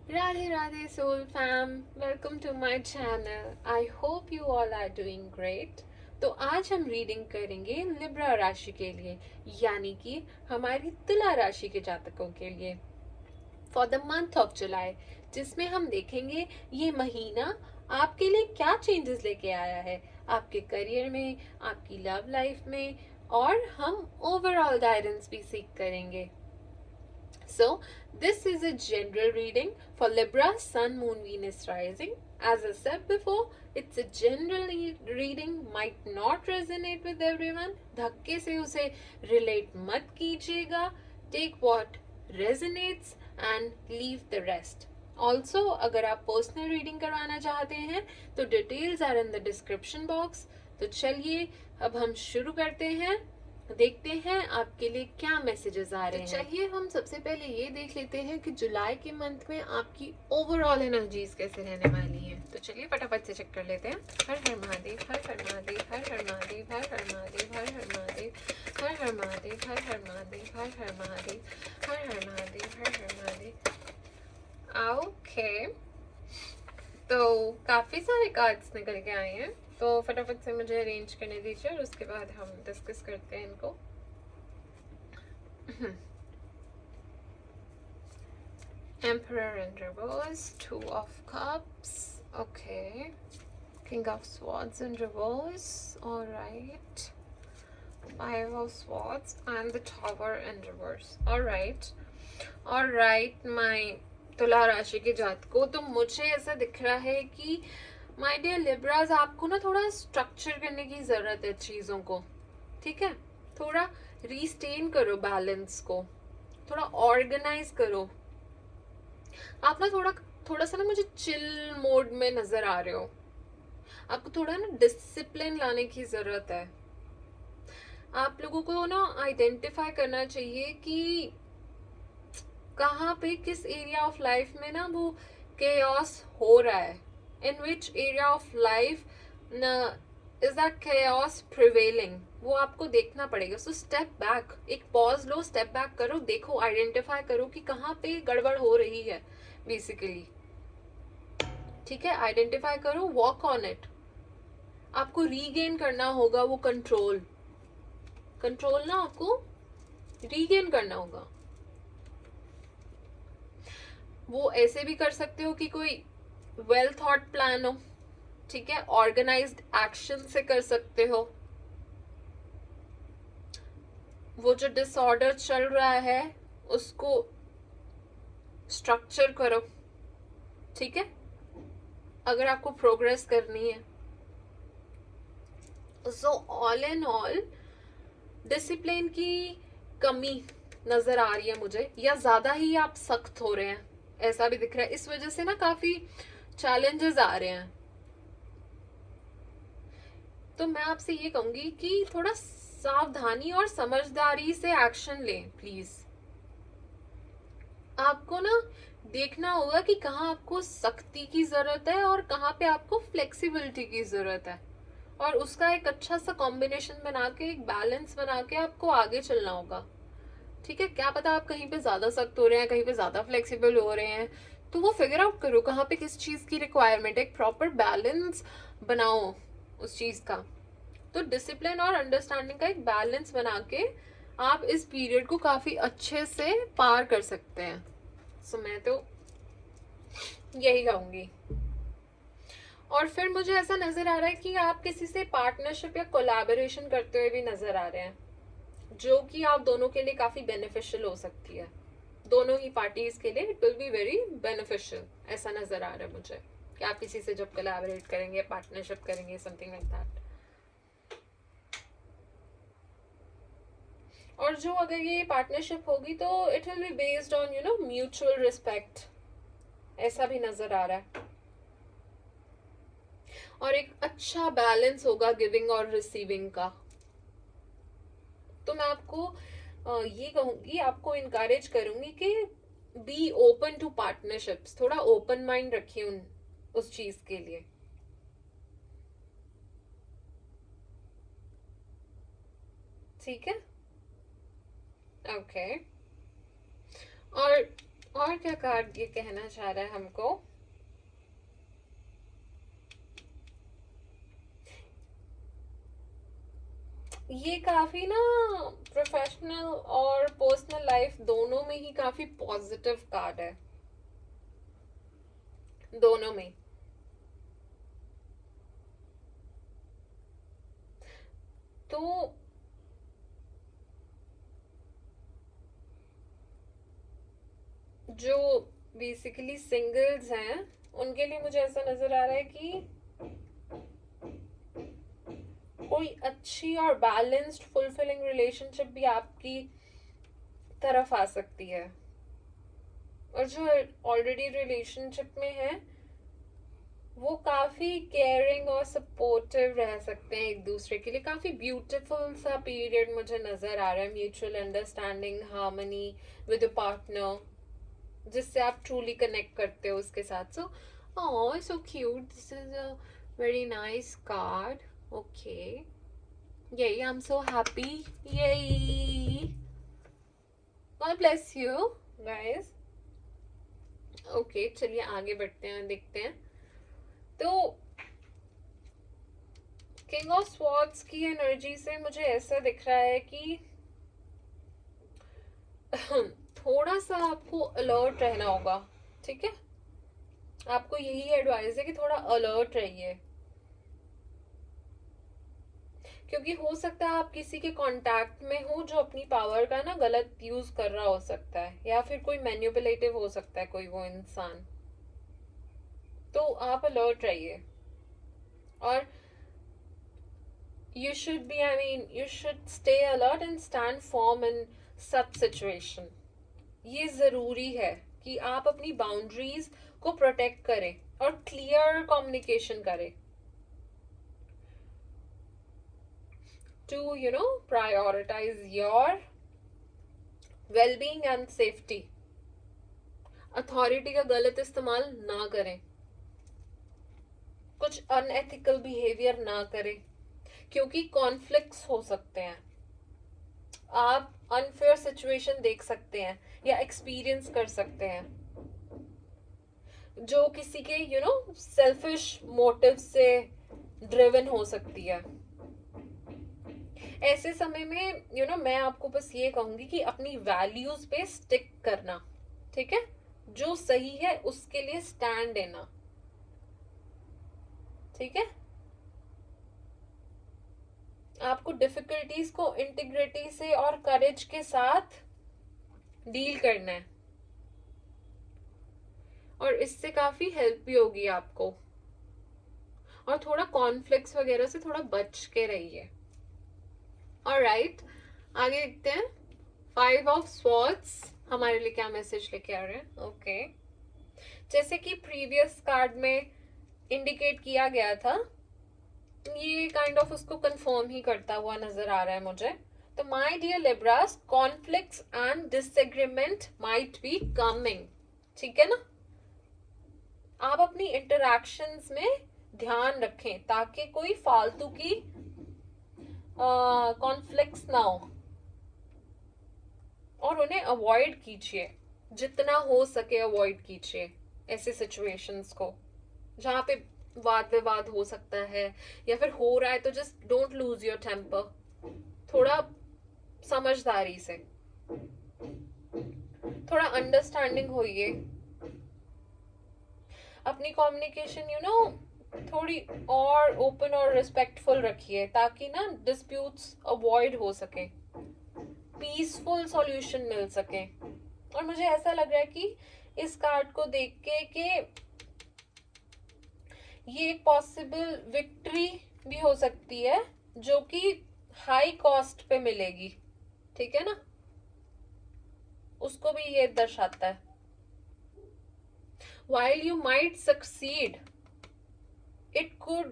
Radhe Radhe Soul Fam, welcome to my channel. I hope you all are doing great. तो आज हम reading करेंगे Libra राशि के लिए, यानी कि हमारी तुला राशि के जातकों के लिए फॉर द मंथ ऑफ जुलाई, जिसमें हम देखेंगे ये महीना आपके लिए क्या चेंजेस लेके आया है आपके करियर में, आपकी लव लाइफ में, और हम ओवरऑल गाइडेंस भी सीख करेंगे. So, this is a general reading for Libra, Sun, Moon, Venus rising. As I said before, it's a general reading, might not resonate with everyone. धक्के से उसे relate मत कीजिएगा. Take what resonates and leave the rest. Also, अगर आप personal reading करवाना चाहते हैं तो details are in the description box. तो चलिए अब हम शुरू करते हैं, देखते हैं आपके लिए क्या मैसेजेस आ रहे हैं. चलिए हम सबसे पहले ये देख लेते हैं कि जुलाई के मंथ में आपकी ओवरऑल एनर्जीज कैसे रहने वाली हैं. तो चलिए फटाफट से चेक कर लेते हैं. हर हर महादेव, हर हर महादेव, हर हर महादेव, हर हर महादेव, हर हर महादेव, हर हर महादेव, हर हर महादेव, हर हर महादेव, हर हर महादेव, हर हर महादेव. ओके, तो काफी सारे कार्ड्स निकल के आए हैं, तो फटाफट से मुझे अरेंज करने दीजिए और उसके बाद हम डिस्कस करते हैं इनको. Emperor in reverse, Two of Cups, okay. King of Swords in reverse, alright. Five of Swords and the Tower in reverse, alright. Alright, my तुला राशि के जातकों, तो मुझे ऐसा दिख रहा है कि माय डियर लिब्राज, आपको ना थोड़ा स्ट्रक्चर करने की जरूरत है चीजों को. ठीक है, थोड़ा रीस्टेन करो बैलेंस को, थोड़ा ऑर्गेनाइज करो. आप ना थोड़ा सा ना मुझे चिल मोड में नजर आ रहे हो. आपको थोड़ा ना डिसिप्लिन लाने की जरूरत है. आप लोगों को ना आइडेंटिफाई करना चाहिए कि कहाँ पे, किस एरिया ऑफ लाइफ में ना वो केओस हो रहा है. In which area of life is that chaos prevailing, वो आपको देखना पड़ेगा. सो स्टेप बैक, एक पॉज लो, स्टेप बैक करो, देखो, आइडेंटिफाई करो कि कहाँ पे गड़बड़ हो रही है बेसिकली. ठीक है, आइडेंटिफाई करो, वॉक ऑन इट. आपको रीगेन करना होगा वो कंट्रोल ना आपको रीगेन करना होगा. वो ऐसे भी कर सकते हो कि कोई वेल थॉट प्लान हो. ठीक है, ऑर्गेनाइज्ड एक्शन से कर सकते हो. वो जो डिसऑर्डर चल रहा है उसको स्ट्रक्चर करो. ठीक है, अगर आपको प्रोग्रेस करनी है. So all in all discipline की कमी नजर आ रही है मुझे, या ज्यादा ही आप सख्त हो रहे हैं ऐसा भी दिख रहा है. इस वजह से ना काफी चैलेंजेस आ रहे हैं. तो मैं आपसे ये कहूंगी कि थोड़ा सावधानी और समझदारी से एक्शन लें प्लीज. आपको ना देखना होगा कि कहाँ आपको सख्ती की जरूरत है और कहाँ पे आपको फ्लेक्सिबिलिटी की जरूरत है, और उसका एक अच्छा सा कॉम्बिनेशन बना के, एक बैलेंस बना के आपको आगे चलना होगा. ठीक है, क्या पता आप कहीं पे ज्यादा सख्त हो रहे हैं, कहीं पे ज्यादा फ्लेक्सिबल हो रहे हैं, तो वो फिगर आउट करो कहाँ पे किस चीज की रिक्वायरमेंट है. एक प्रॉपर बैलेंस बनाओ उस चीज का. तो डिसिप्लिन और अंडरस्टैंडिंग का एक बैलेंस बना के आप इस पीरियड को काफी अच्छे से पार कर सकते हैं. सो मैं तो यही कहूंगी. और फिर मुझे ऐसा नजर आ रहा है कि आप किसी से पार्टनरशिप या कोलैबोरेशन करते हुए भी नजर आ रहे हैं, जो कि आप दोनों के लिए काफी बेनिफिशियल हो सकती है. दोनों ही पार्टीज के लिए it will be very beneficial, ऐसा नजर आ रहा है मुझे कि आप किसी से जब कोलैबोरेट करेंगे, पार्टनरशिप करेंगे, समथिंग लाइक दैट. और जो अगर ये पार्टनरशिप होगी तो it will be based on mutual respect, ऐसा भी नजर आ रहा है. और एक अच्छा बैलेंस होगा गिविंग और रिसीविंग का. तो मैं आपको ये कहूंगी, आपको इनकरेज करूंगी कि बी ओपन टू पार्टनरशिप्स. थोड़ा ओपन माइंड रखिए उस चीज के लिए. ठीक है, ओके. और और क्या कार्ड ये कहना चाह रहा है हमको? ये काफी ना प्रोफेशनल और पर्सनल लाइफ दोनों में ही काफी पॉजिटिव कार्ड है, दोनों में। तो जो बेसिकली सिंगल्स हैं उनके लिए मुझे ऐसा नजर आ रहा है कि कोई अच्छी और बैलेंस्ड फुलफिलिंग रिलेशनशिप भी आपकी तरफ आ सकती है। और जो ऑलरेडी रिलेशनशिप में है वो काफी केयरिंग और सपोर्टिव रह सकते हैं एक दूसरे के लिए। काफी ब्यूटीफुल सा पीरियड मुझे नजर आ रहा है, mutual understanding, harmony with a partner, जिससे आप ट्रूली कनेक्ट करते हो उसके साथ। सो oh, so cute. This is a very nice card. Okay. Yay, I'm so happy. Yay. God bless you, guys. Okay, चलिए आगे बढ़ते हैं, देखते हैं। तो किंग ऑफ स्वॉर्ड्स की एनर्जी से मुझे ऐसा दिख रहा है कि थोड़ा सा आपको अलर्ट रहना होगा, ठीक है? आपको यही एडवाइस है कि थोड़ा अलर्ट रहिए, क्योंकि हो सकता है आप किसी के कांटेक्ट में हो जो अपनी पावर का ना गलत यूज कर रहा हो सकता है, या फिर कोई मैन्युपुलेटिव हो सकता है कोई वो इंसान। तो आप अलर्ट रहिए। और you should be, I mean, you should stay alert and stand firm in such situation. ये जरूरी है कि आप अपनी बाउंड्रीज को प्रोटेक्ट करें और क्लियर कम्युनिकेशन करें, to prioritize your well-being and safety. Authority का गलत इस्तेमाल ना करें, कुछ अनएथिकल बिहेवियर ना करें, क्योंकि कॉन्फ्लिक्ट्स हो सकते हैं। आप अनफेयर सिचुएशन देख सकते हैं या एक्सपीरियंस कर सकते हैं जो किसी के सेल्फिश मोटिव से ड्रिवन हो सकती है। ऐसे समय में मैं आपको बस ये कहूंगी कि अपनी वैल्यूज पे स्टिक करना, ठीक है? जो सही है उसके लिए स्टैंड लेना, ठीक है? आपको डिफिकल्टीज को इंटीग्रिटी से और करेज के साथ डील करना है, और इससे काफी हेल्प भी होगी आपको। और थोड़ा कॉन्फ्लिक्ट्स वगैरह से थोड़ा बच के रहिए। ऑलराइट, आगे देखते हैं। 5 ऑफ स्वॉर्ड्स हमारे लिए क्या मैसेज लेके आ रहे हैं? ओके, जैसे कि प्रीवियस कार्ड में इंडिकेट किया गया था, ये काइंड ऑफ उसको कंफर्म ही करता हुआ नजर आ रहा है मुझे। तो my dear Libras, conflicts and disagreement might be coming, ठीक है ना? आप अपनी इंटरैक्शंस में ध्यान रखें ताकि कोई फालतू की कॉन्फ्लिक्ट्स ना हो, और उन्हें अवॉइड कीजिए, जितना हो सके अवॉइड कीजिए ऐसे सिचुएशंस को जहां पे वाद विवाद हो सकता है या फिर हो रहा है। तो just don't lose your temper, थोड़ा समझदारी से, थोड़ा अंडरस्टैंडिंग होइए। अपनी कम्युनिकेशन थोड़ी और ओपन और रिस्पेक्टफुल रखिए ताकि ना डिस्प्यूट्स अवॉइड हो सके, पीसफुल सॉल्यूशन मिल सके। और मुझे ऐसा लग रहा है कि इस कार्ड को देख के कि ये एक पॉसिबल विक्ट्री भी हो सकती है जो कि हाई कॉस्ट पे मिलेगी, ठीक है ना? उसको भी ये दर्शाता है। While you might succeed, it could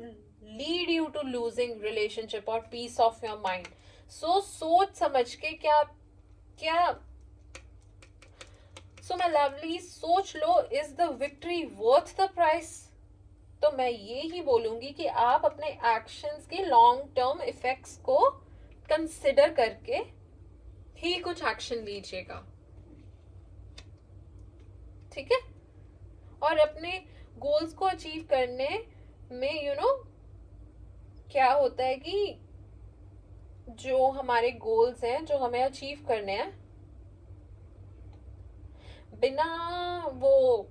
lead you to losing relationship or peace of your mind. So सोच समझ के क्या so my lovely, सोच लो, is the victory worth the price? तो मैं ये ही बोलूंगी कि आप अपने एक्शंस के लॉन्ग टर्म इफेक्ट्स को कंसिडर करके ही कुछ एक्शन लीजिएगा। ठीक है। और अपने गोल्स को अचीव करने में क्या होता है कि जो हमारे गोल्स हैं जो हमें अचीव करने हैं, बिना वो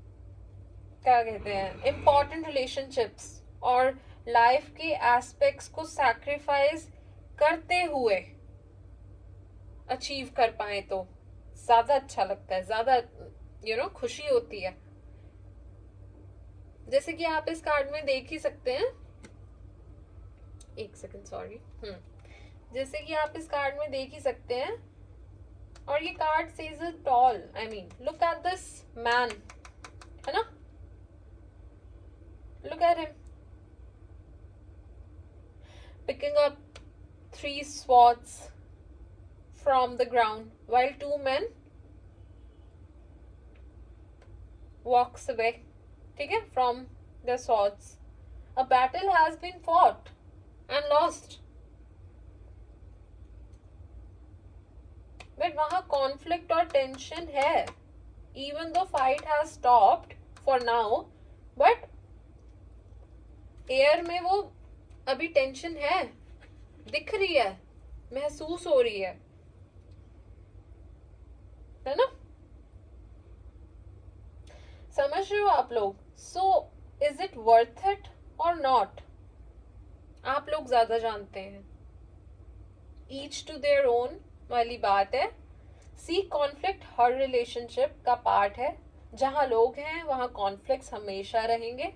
क्या कहते हैं इम्पोर्टेंट रिलेशनशिप्स और लाइफ के एस्पेक्ट्स को सैक्रिफाइस करते हुए अचीव कर पाए तो ज्यादा अच्छा लगता है, ज्यादा खुशी होती है। जैसे कि आप इस कार्ड में देख ही सकते हैं, एक सेकंड सॉरी, जैसे कि आप इस कार्ड में देख ही सकते हैं, और ये card says it all. I mean look at this man, है ना, look at him picking up 3 swords from the ground while 2 men walks away, ठीक है, from their swords. A battle has been fought and lost, but वहां conflict और tension है। Even though fight has stopped for now, but air में वो अभी tension है, दिख रही है, महसूस हो रही है ना। समझ रहे हो आप लोग? So is it worth it और नॉट, आप लोग ज्यादा जानते हैं। ईच टू देयर ओन वाली बात है। सी, कॉन्फ्लिक्ट हर रिलेशनशिप का पार्ट है। जहां लोग हैं वहां कॉन्फ्लिक्ट्स हमेशा रहेंगे।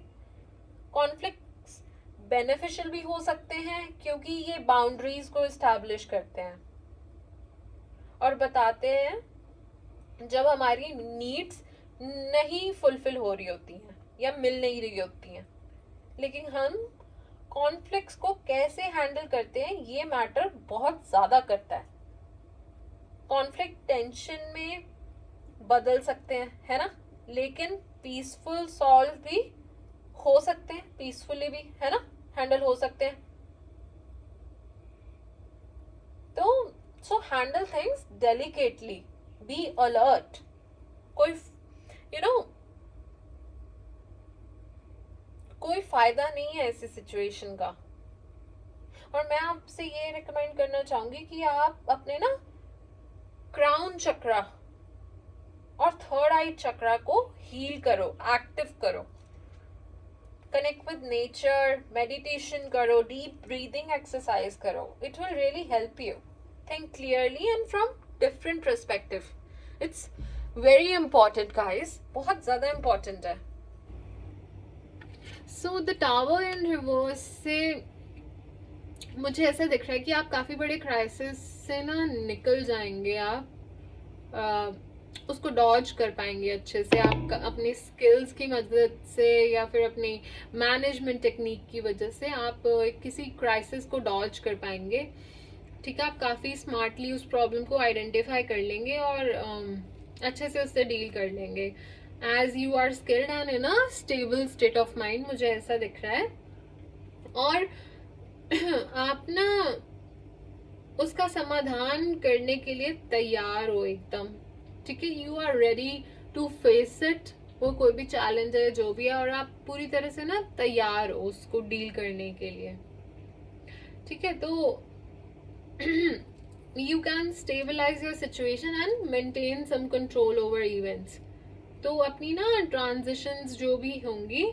कॉन्फ्लिक्ट्स बेनिफिशियल भी हो सकते हैं क्योंकि ये बाउंड्रीज को इस्टेब्लिश करते हैं और बताते हैं जब हमारी नीड्स नहीं फुलफिल हो रही होती हैं या मिल नहीं रही होती हैं। लेकिन हम कॉन्फ्लिक्ट्स को कैसे हैंडल करते हैं ये मैटर बहुत ज्यादा करता है। कॉन्फ्लिक्ट टेंशन में बदल सकते हैं, है ना, लेकिन पीसफुल सॉल्व भी हो सकते हैं, पीसफुली भी, है ना, हैंडल हो सकते हैं। तो so handle things delicately, be alert. कोई कोई फायदा नहीं है ऐसी सिचुएशन का। और मैं आपसे ये रिकमेंड करना चाहूंगी कि आप अपने ना क्राउन चक्रा और थर्ड आई चक्रा को हील करो, एक्टिव करो, कनेक्ट विद नेचर, मेडिटेशन करो, डीप ब्रीदिंग एक्सरसाइज करो। It will really help you think clearly and from different perspective. It's very important guys, बहुत ज्यादा इंपॉर्टेंट है। So the tower in reverse से मुझे ऐसा दिख रहा है कि आप काफी बड़े क्राइसिस से ना निकल जाएंगे। आप उसको डॉज कर पाएंगे अच्छे से। आप अपनी स्किल्स की मदद से या फिर अपनी मैनेजमेंट टेक्निक की वजह से आप किसी क्राइसिस को डॉज कर पाएंगे। ठीक है, आप काफी स्मार्टली उस प्रॉब्लम को आइडेंटिफाई कर लेंगे और अच्छे से उससे डील कर लेंगे। As you are skilled and in a stable state of mind, मुझे ऐसा दिख रहा है। और आप ना उसका समाधान करने के लिए तैयार हो एकदम, ठीक है। You are ready to face it, वो कोई भी चैलेंज है जो भी है, और आप पूरी तरह से ना तैयार हो उसको डील करने के लिए, ठीक है। तो you can stabilize your situation and maintain some control over events. तो अपनी ना ट्रांजिशंस जो भी होंगी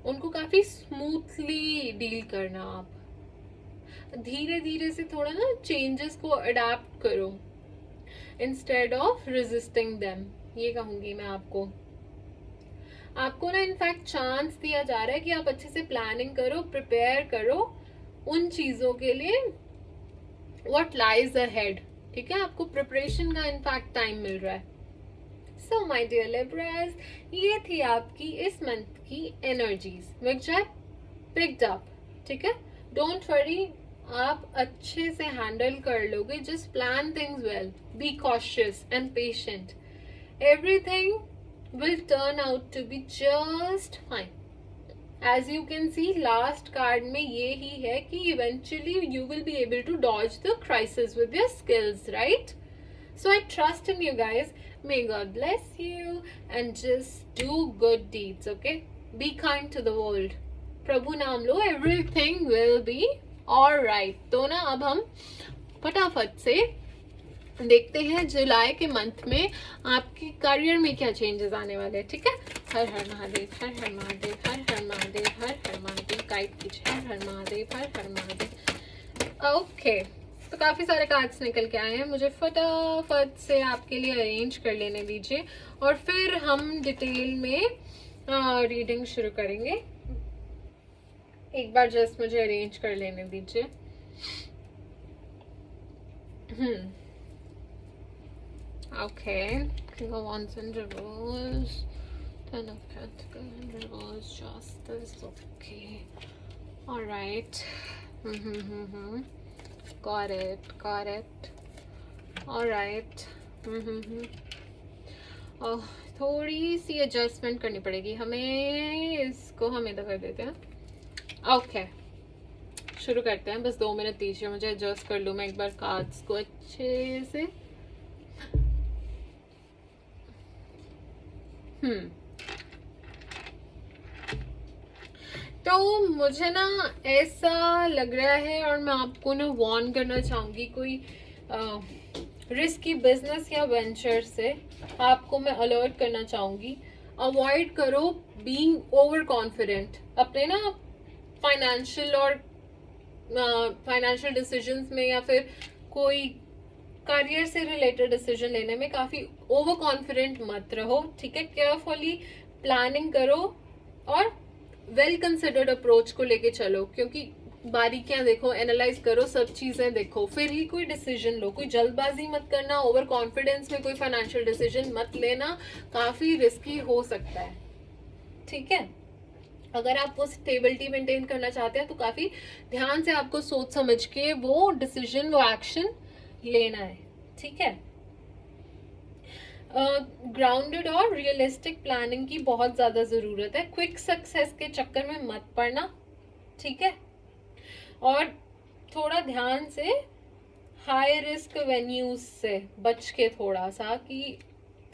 उनको काफी स्मूथली डील करना। आप धीरे धीरे से थोड़ा ना चेंजेस को अडेप्ट करो इंस्टेड ऑफ रेजिस्टिंग देम, ये कहूंगी मैं आपको। आपको ना इनफैक्ट चांस दिया जा रहा है कि आप अच्छे से प्लानिंग करो, प्रिपेयर करो उन चीजों के लिए what lies ahead, ठीक है। आपको प्रिपरेशन का इनफैक्ट टाइम मिल रहा है। So my dear Libras, ये थी आपकी इस मंथ की energies, which I picked up, ठीक है। Don't worry, आप अच्छे से हैंडल कर लोगे। Just plan things well, be cautious and patient. Everything will turn out to be just fine. As you can see, last card में ये ही है कि eventually you will be able to dodge the crisis with your skills, right? So I trust in you guys. May God bless you and just do good deeds, okay? Be kind to the world. प्रभु नाम लो, everything will be alright. तो ना अब हम फटाफट से देखते हैं जुलाई के मंथ में आपके करियर में क्या चेंजेस आने वाले हैं, ठीक है? हर हर महादेव, हर हर महादेव, हर हर महादेव, हर हर महादेव, गाइड कीजिए, हर हर महादेव, हर हर महादेव। ओके, तो काफ़ी सारे कार्ड्स निकल के आए हैं, मुझे फटाफट से आपके लिए अरेंज कर लेने दीजिए और फिर हम डिटेल में रीडिंग शुरू करेंगे। एक बार जस्ट मुझे अरेंज कर लेने दीजिए। Okay, King of Wands in reverse, Ten of Pentacles in reverse, Justice. Okay, all right. Got it. All right. Oh, थोड़ी सी एडजस्टमेंट करनी पड़ेगी हमें, इसको हम इधर कर देते हैं। ओके, शुरू करते हैं। बस 2 मिनट दीजिए मुझे, एडजस्ट कर लूँ मैं एक बार कार्ड्स को अच्छे से। तो मुझे ना ऐसा लग रहा है, और मैं आपको ना वार्न करना चाहूँगी, कोई रिस्की बिजनेस या वेंचर से आपको मैं अलर्ट करना चाहूँगी। अवॉइड करो बीइंग ओवर कॉन्फिडेंट अपने ना फाइनेंशियल और फाइनेंशियल डिसीजंस में, या फिर कोई करियर से रिलेटेड डिसीजन लेने में काफ़ी ओवर कॉन्फिडेंट मत रहो, ठीक है? केयरफुली प्लानिंग करो और वेल कंसिडर्ड अप्रोच को लेके चलो, क्योंकि बारीकियां देखो, एनालाइज करो, सब चीज़ें देखो, फिर ही कोई डिसीजन लो। कोई जल्दबाजी मत करना, ओवर कॉन्फिडेंस में कोई फाइनेंशियल डिसीजन मत लेना, काफ़ी रिस्की हो सकता है, ठीक है? अगर आप वो स्टेबिलिटी मेंटेन करना चाहते हैं तो काफ़ी ध्यान से आपको सोच समझ के वो डिसीजन, वो एक्शन लेना है, ठीक है? ग्राउंडेड और रियलिस्टिक प्लानिंग की बहुत ज़्यादा ज़रूरत है। क्विक सक्सेस के चक्कर में मत पड़ना, ठीक है? और थोड़ा ध्यान से हाई रिस्क वेन्यूज से बच के थोड़ा सा कि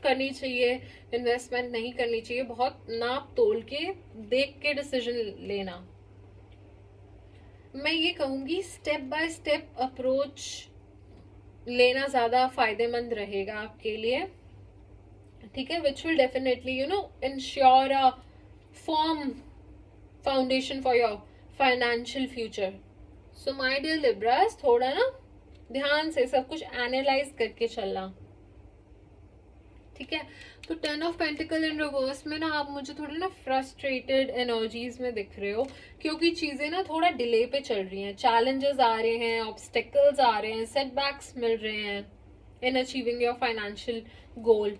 करनी चाहिए, इन्वेस्टमेंट नहीं करनी चाहिए। बहुत नाप तोल के देख के डिसीजन लेना। मैं ये कहूँगी स्टेप बाय स्टेप अप्रोच लेना ज़्यादा फायदेमंद रहेगा आपके लिए, ठीक है? Which will definitely ensure a firm foundation for your financial future. So my dear Libras, थोड़ा ना ध्यान से सब कुछ एनालाइज करके चलना, ठीक है? तो 10 ऑफ पेंटिकल इन रिवर्स में ना आप मुझे थोड़े ना फ्रस्ट्रेटेड एनर्जीज में दिख रहे हो, क्योंकि चीज़ें ना थोड़ा डिले पे चल रही हैं, चैलेंजेस आ रहे हैं, ऑब्स्टेकल्स आ रहे हैं, सेटबैक्स मिल रहे हैं in achieving your financial goal.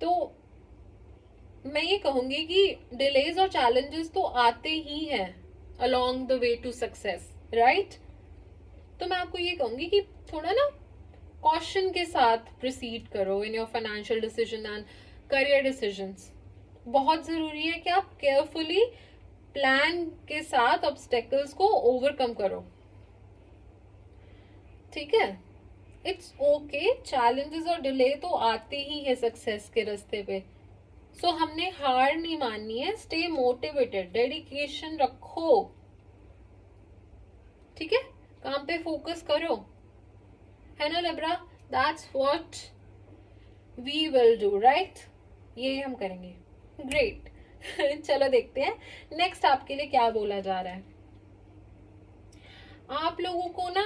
तो मैं ये कहूँगी कि डिलेज और चैलेंजेस तो आते ही हैं along the way to success, right? तो मैं आपको ये कहूँगी कि थोड़ा ना कॉशन के साथ प्रोसीड करो in your financial decision and career decisions. बहुत ज़रूरी है कि आप केयरफुली प्लान के साथ ऑब्स्टेकल्स को ओवरकम करो, ठीक है? इट्स ओके, चैलेंजेस और डिले तो आते ही है सक्सेस के रास्ते पे। सो हमने हार नहीं माननी है। स्टे मोटिवेटेड, डेडिकेशन रखो, ठीक है? काम पे फोकस करो, है ना Libra? That's what we will do, right? ये हम करेंगे। ग्रेट। चलो देखते हैं नेक्स्ट आपके लिए क्या बोला जा रहा है। आप लोगों को ना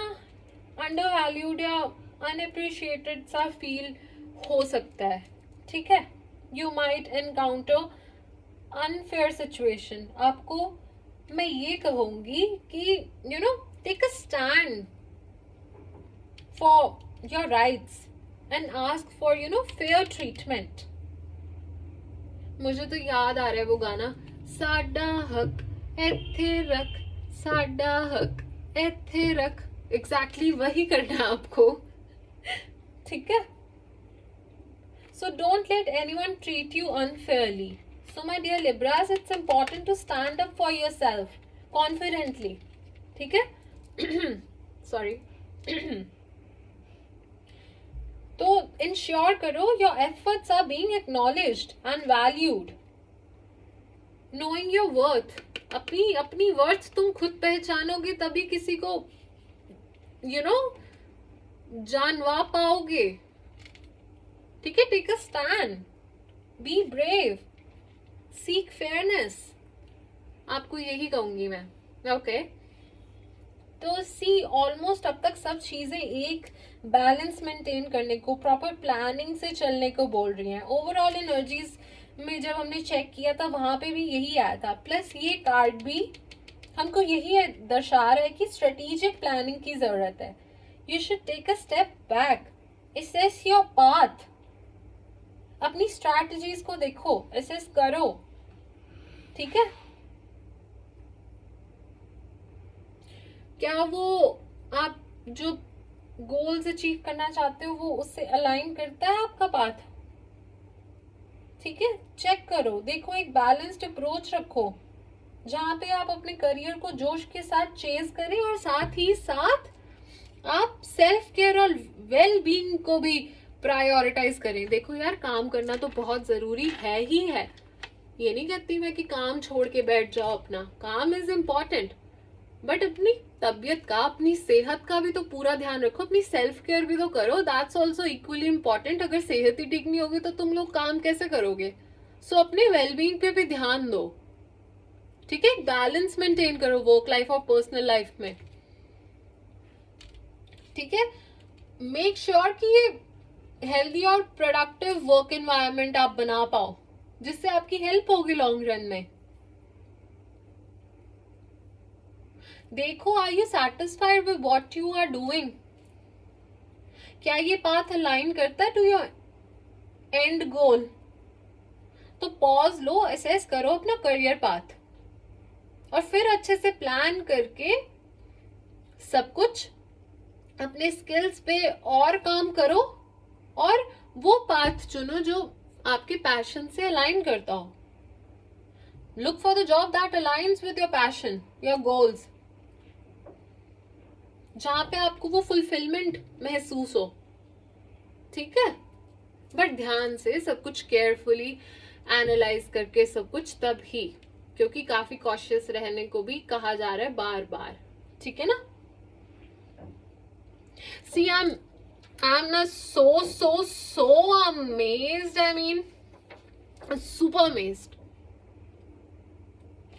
अंडर वैल्यूड या अनअप्रिशिएटेड सा फील हो सकता है, ठीक है? You might encounter unfair situation. आपको मैं ये कहूंगी कि take a stand for your rights and ask for fair treatment. मुझे तो याद आ रहा है वो गाना, साडा हक एथे रख, साडा हक एथे रख। एग्जैक्टली वही करना है आपको, ठीक है? So don't let anyone treat you unfairly. So my dear Libras, it's important to stand up for yourself confidently. ठीक है? Sorry. तो इंश्योर करो your efforts are being acknowledged and valued. Knowing your worth, अपनी worth तुम खुद पहचानोगे तभी किसी को जानवा पाओगे. ठीक है, take a stand, be brave, seek fairness. आपको यही कहूंगी मैं. ओके, तो सी ऑलमोस्ट अब तक सब चीजें एक बैलेंस मेंटेन करने को, प्रॉपर प्लानिंग से चलने को बोल रही हैं. ओवरऑल एनर्जीज में जब हमने चेक किया था वहां पे भी यही आया था. प्लस ये कार्ड भी हमको यही दर्शा रहा है कि स्ट्रेटेजिक प्लानिंग की जरूरत है. You should take a step back, assess your path. अपनी स्ट्रैटेजीज को देखो, असेस करो. ठीक है, क्या वो आप जो गोल्स अचीव करना चाहते हो वो उससे अलाइन करता है आपका पाथ. ठीक है, चेक करो, देखो, एक बैलेंस्ड अप्रोच रखो जहां पे आप अपने करियर को जोश के साथ चेज करें और साथ ही साथ आप सेल्फ केयर और वेल बीइंग को भी प्रायोरिटाइज करें. देखो यार, काम करना तो बहुत जरूरी है ही है. ये नहीं कहती मैं कि काम छोड़ के बैठ जाओ. अपना काम इज इम्पोर्टेंट, बट अपनी तबीयत का, अपनी सेहत का भी तो पूरा ध्यान रखो. अपनी सेल्फ केयर भी तो करो. That's also equally important. अगर सेहत ही ठीक नहीं होगी तो तुम लोग काम कैसे करोगे. सो अपने वेलबींग पे भी ध्यान दो. ठीक है, बैलेंस मेंटेन करो वर्क लाइफ और पर्सनल लाइफ में. ठीक है, मेक श्योर कि ये हेल्दी और प्रोडक्टिव वर्क एनवायरनमेंट आप बना पाओ जिससे आपकी हेल्प होगी लॉन्ग रन में. देखो, are you satisfied with what you are doing. क्या ये पाथ अलाइन करता है टू योर एंड गोल. तो पॉज लो, असेस करो अपना करियर पाथ और फिर अच्छे से प्लान करके सब कुछ अपने स्किल्स पे और काम करो और वो पाथ चुनो जो आपके पैशन से अलाइन करता हो. Look for the job that aligns with your passion, your goals, जहां पे आपको वो फुलफिलमेंट महसूस हो. ठीक है, बट ध्यान से सब कुछ केयरफुली एनालाइज करके सब कुछ, तब ही, क्योंकि काफी कॉशियस रहने को भी कहा जा रहा है बार बार. ठीक है ना. सी I'm not so amazed. I mean, super amazed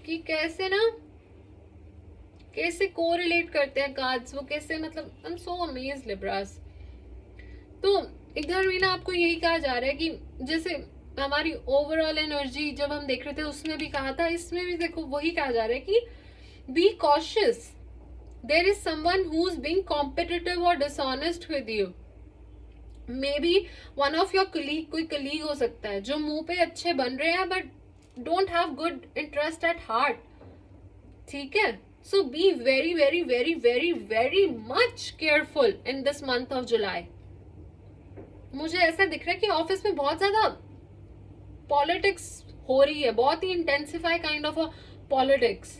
कि कैसे कोरिलेट करते हैं कार्ड्स, वो कैसे, मतलब I'm so amazed Libras. तो इधर भी ना आपको यही कहा जा रहा है कि जैसे हमारी ओवरऑल एनर्जी जब हम देख रहे थे उसमें भी कहा था, इसमें भी देखो वही कहा जा रहा है कि be cautious. There is someone who's being competitive or dishonest with you. Maybe one of your colleague, कोई colleague हो सकता है जो मुंह पे अच्छे बन रहे हैं but don't have good interest at heart. ठीक है, so be very very very very very much careful in this month of July. मुझे ऐसा दिख रहा है कि ऑफिस में बहुत ज्यादा पॉलिटिक्स हो रही है, बहुत ही intensify kind of a politics.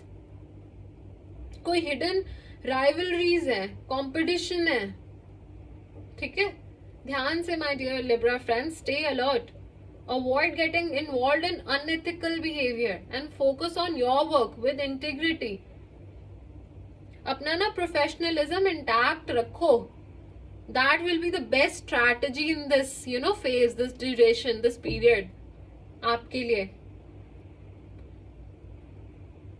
कोई हिडन राइवलरीज है, कंपटीशन है. ठीक है, ध्यान से my dear Libra friends, stay alert, avoid getting involved in unethical behaviour and focus on your work with integrity. अपना ना प्रोफेशनलिज्म इंटैक्ट रखो. That will be the best strategy in this phase, this duration, this period आपके लिए.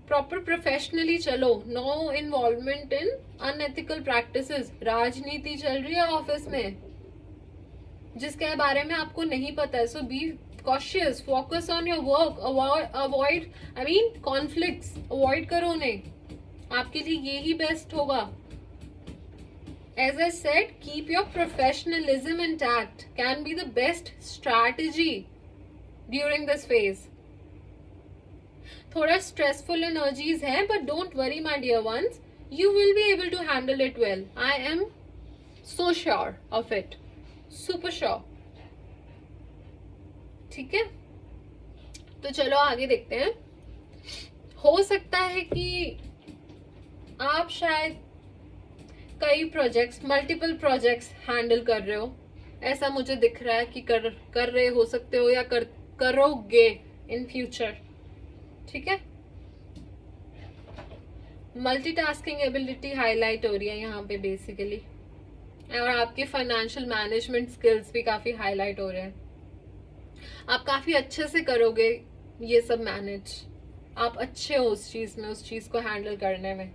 Proper professionally चलो, no involvement in unethical practices. राजनीति चल रही है ऑफिस में जिसके बारे में आपको नहीं पता है. So be cautious, focus on your work, avoid conflicts, avoid करो उन्हें. आपके लिए यही बेस्ट होगा. As I said, keep your professionalism intact can be the best strategy during this phase. थोड़ा स्ट्रेसफुल एनर्जीज है, but don't worry my dear ones, you will be able to handle it well. I am so sure of it, super sure. ठीक है, तो चलो आगे देखते हैं. हो सकता है कि आप शायद कई प्रोजेक्ट्स, मल्टीपल प्रोजेक्ट्स हैंडल कर रहे हो. ऐसा मुझे दिख रहा है कि कर रहे हो सकते हो या करोगे इन फ्यूचर। ठीक है, मल्टीटास्किंग एबिलिटी हाईलाइट हो रही है यहाँ पे बेसिकली, और आपके फाइनेंशियल मैनेजमेंट स्किल्स भी काफी हाईलाइट हो रहे हैं। आप काफी अच्छे से करोगे ये सब मैनेज, आप अच्छे हो उस चीज में, उस चीज को हैंडल करने में।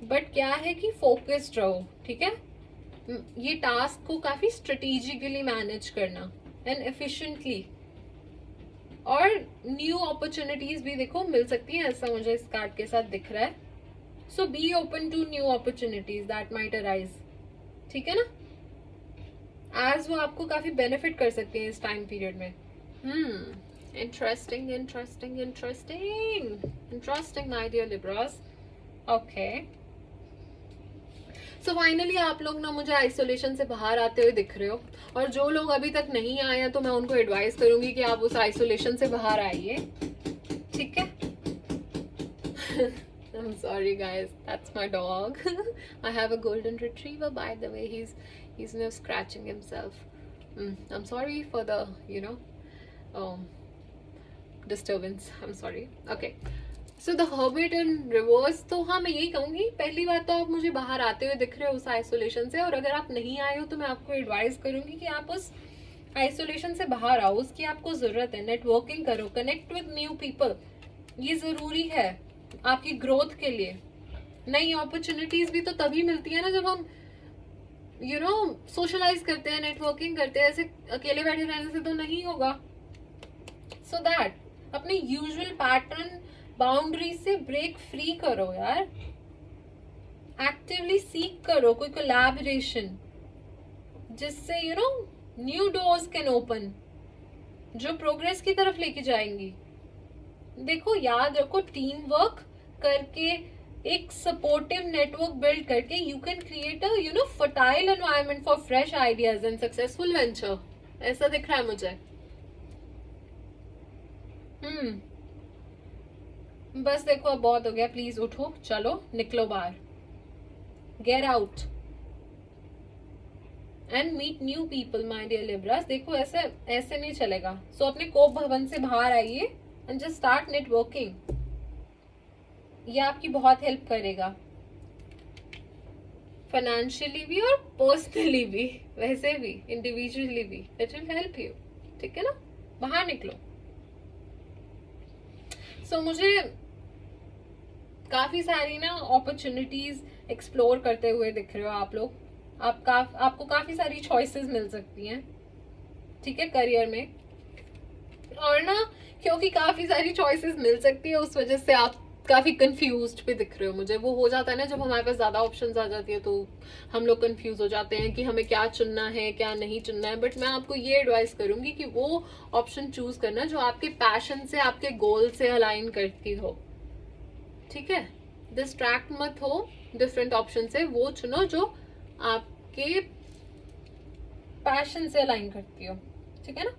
बट क्या है कि फोकस्ड रहो, ठीक है, ये टास्क को काफी स्ट्रेटेजिकली मैनेज करना एंड एफिशिएंटली, और न्यू अपॉर्चुनिटीज भी देखो मिल सकती है, ऐसा मुझे इस कार्ड के साथ दिख रहा है। So be open to new opportunities that might arise, ठीक है ना, आज वो आपको काफी बेनिफिट कर सकती है इस टाइम पीरियड में। Interesting interesting interesting interesting my dear Libras. Okay, so finally आप लोग ना मुझे आइसोलेशन से बाहर आते हुए दिख रहे हो, और जो लोग अभी तक नहीं आए हैं तो मैं उनको एडवाइस करूंगी कि आप उस आइसोलेशन से बाहर आइए, ठीक है। I'm sorry guys, that's my dog. I have a golden retriever, by the way. He's now scratching himself. I'm sorry for the disturbance. I'm sorry. Okay. So the hermit in reverse, तो हाँ मैं यही कहूंगी, पहली बात तो आप मुझे बाहर आते हुए दिख रहे हो उस आइसोलेशन से, और अगर आप नहीं आए हो तो मैं आपको एडवाइस करूंगी कि आप उस आइसोलेशन से बाहर आओ, उसकी आपको जरूरत है। नेटवर्किंग करो, कनेक्ट विद न्यू पीपल, ये जरूरी है आपकी ग्रोथ के लिए। नई अपॉर्चुनिटीज भी तो तभी मिलती है ना जब हम सोशलाइज करते हैं, नेटवर्किंग करते हैं, ऐसे अकेले बैठे रहने से तो नहीं होगा। सो दैट अपने यूजुअल पैटर्न बाउंड्री से ब्रेक फ्री करो यार, एक्टिवली सीक करो कोई कोलैबोरेशन जिससे न्यू डोर्स कैन ओपन, जो प्रोग्रेस की तरफ लेके जाएंगी। देखो याद रखो, टीम वर्क करके, एक सपोर्टिव नेटवर्क बिल्ड करके you can create a fertile environment for fresh ideas and successful venture, ऐसा दिख रहा है मुझे। बस देखो अब बहुत हो गया, प्लीज उठो, चलो निकलो बाहर, get out and meet new people my dear Libras. देखो ऐसे नहीं चलेगा। सो अपने कोप भवन से बाहर आइए एंड जस्ट स्टार्ट नेटवर्किंग, ये आपकी बहुत हेल्प करेगा, फाइनेंशियली भी और पर्सनली भी, वैसे भी इंडिविजुअली भी, इट विल हेल्प यू, ठीक है ना। बाहर निकलो। सो मुझे काफी सारी ना अपॉर्चुनिटीज एक्सप्लोर करते हुए दिख रहे हो आप लोग, आपको काफी सारी चॉइसेस मिल सकती हैं, ठीक है, करियर में। और ना क्योंकि काफी सारी चॉइसेस मिल सकती है उस वजह से आप काफी कंफ्यूज्ड भी दिख रहे हो मुझे। वो हो जाता है ना जब हमारे पास ज्यादा ऑप्शंस आ जाती है तो हम लोग कंफ्यूज हो जाते हैं कि हमें क्या चुनना है क्या नहीं चुनना है। बट मैं आपको ये एडवाइस करूंगी कि वो ऑप्शन चूज करना जो आपके पैशन से, आपके गोल से अलाइन करती हो, ठीक है। डिस्ट्रैक्ट मत हो डिफरेंट ऑप्शन से, वो चुनो जो आपके पैशन से अलाइन करती हो, ठीक है ना।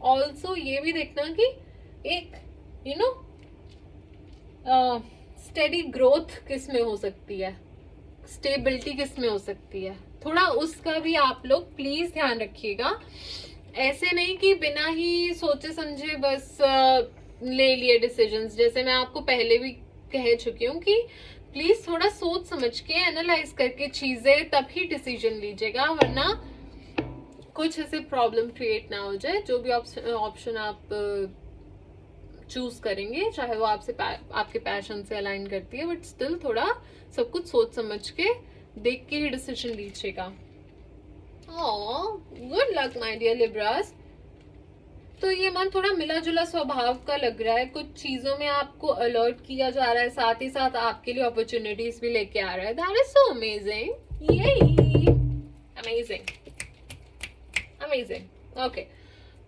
ऑल्सो ये भी देखना कि एक स्टेडी ग्रोथ किस में हो सकती है, स्टेबिलिटी किस में हो सकती है, थोड़ा उसका भी आप लोग प्लीज ध्यान रखिएगा। ऐसे नहीं कि बिना ही सोचे समझे बस ले लिए डिसीजंस। जैसे मैं आपको पहले भी कह चुकी हूँ कि प्लीज थोड़ा सोच समझ के एनालाइज करके चीजें तभी डिसीजन लीजिएगा, वरना कुछ ऐसे प्रॉब्लम क्रिएट ना हो जाए। जो भी ऑप्शन आप चूज करेंगे, चाहे वो आपके पैशन से अलाइन करती है, बट स्टिल थोड़ा सब कुछ सोच समझ के देख के ही डिसीजन लीजिएगा। Good luck my dear Libras. तो ये मन थोड़ा मिला जुला स्वभाव का लग रहा है, कुछ चीजों में आपको अलर्ट किया जा रहा है, साथ ही साथ आपके लिए अपॉर्चुनिटीज भी लेके आ रहा है। दैट इज सो अमेजिंग, ये अमेजिंग अमेजिंग। ओके,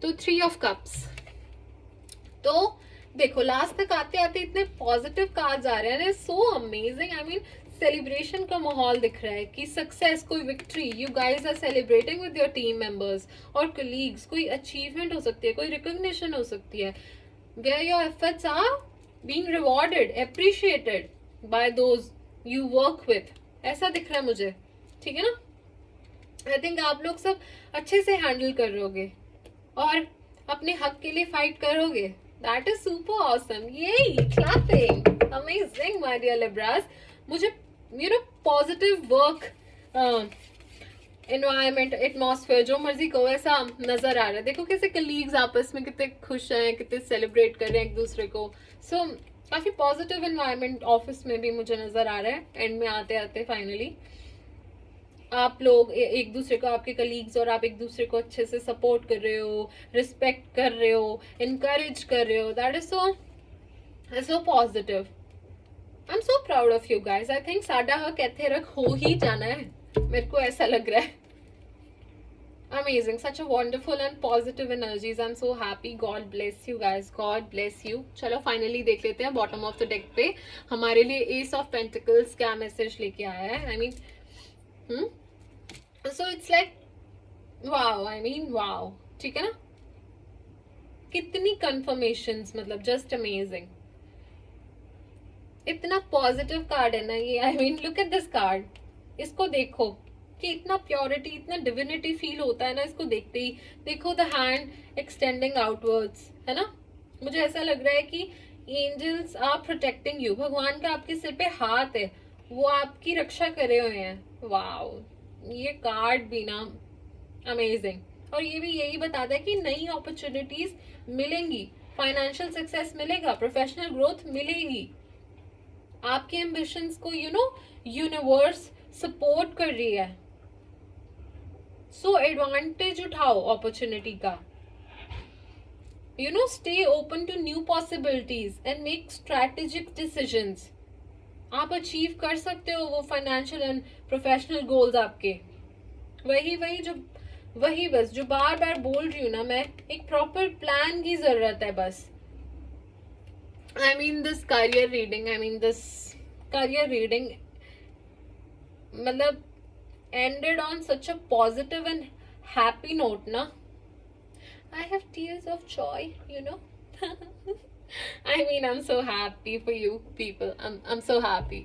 तो 3 ऑफ कप्स। तो देखो लास्ट तक आते आते इतने पॉजिटिव कार्ड्स आ रहे हैं, so amazing. I mean celebration का माहौल दिख रहा है कि सक्सेस, कोई victory, you guys are celebrating with your team members और कलीग्स। कोई अचीवमेंट हो सकती है, कोई रिकॉग्निशन हो सकती है, where your efforts are being rewarded, appreciated by those you work with, ऐसा दिख रहा है मुझे, ठीक है ना। आई थिंक आप लोग सब अच्छे से हैंडल करोगे और अपने हक के लिए फाइट करोगे. That is super awesome. यही clapping. Amazing my dear Libras. मुझे पॉजिटिव वर्क एनवायरमेंट एटमॉस्फेयर जो मर्जी कहो ऐसा नजर आ रहा है. देखो कैसे कलीग्स आपस में कितने खुश हैं, कितने सेलिब्रेट कर रहे हैं एक दूसरे को. सो काफी पॉजिटिव एनवायरनमेंट ऑफिस में भी मुझे नजर आ रहा है. एंड में आते आते फाइनली आप लोग एक दूसरे को, आपके कलीग्स और आप एक दूसरे को अच्छे से सपोर्ट कर रहे हो, रिस्पेक्ट कर रहे हो, इनकरेज कर रहे हो. That is so positive. I am so proud of you guys. I think साडा हक इत्थे रख हो ही जाना है, मेरे को ऐसा लग रहा है. Amazing, such a wonderful and positive energies. I'm so happy. God bless you guys. God bless you. चलो फाइनली देख लेते हैं बॉटम ऑफ द डेक पे हमारे लिए एस ऑफ पेंटिकल्स क्या मैसेज लेके आया है. I mean so it's like wow. I mean wow. ठीक है ना, कितनी कंफर्मेशंस, मतलब जस्ट अमेजिंग. इतना पॉजिटिव कार्ड है ना ये. I mean look at this card. इसको देखो कि इतना प्योरिटी, इतना डिविनिटी फील होता है ना इसको देखते ही. देखो द हैंड एक्सटेंडिंग आउटवर्ड्स, है ना. मुझे ऐसा लग रहा है कि एंजल्स आर प्रोटेक्टिंग यू. भगवान का आपके सिर पे हाथ है, वो आपकी रक्षा करे हुए हैं. वाओ, ये कार्ड भी ना अमेजिंग. और ये भी यही बताता है कि नई अपॉर्चुनिटीज मिलेंगी, फाइनेंशियल सक्सेस मिलेगा, प्रोफेशनल ग्रोथ मिलेगी. आपके एम्बिशंस को यूनिवर्स सपोर्ट कर रही है. सो एडवांटेज उठाओ अपॉर्चुनिटी का. Stay open to new possibilities and make strategic decisions. आप अचीव कर सकते हो वो फाइनेंशियल एंड प्रोफेशनल गोल्स आपके. वही बस जो बार बार बोल रही हूँ ना मैं, एक प्रॉपर प्लान की जरूरत है बस. I mean this career reading मतलब ended on such a positive and happy note na. I have tears of joy. I mean I'm so happy for you people. I'm so happy.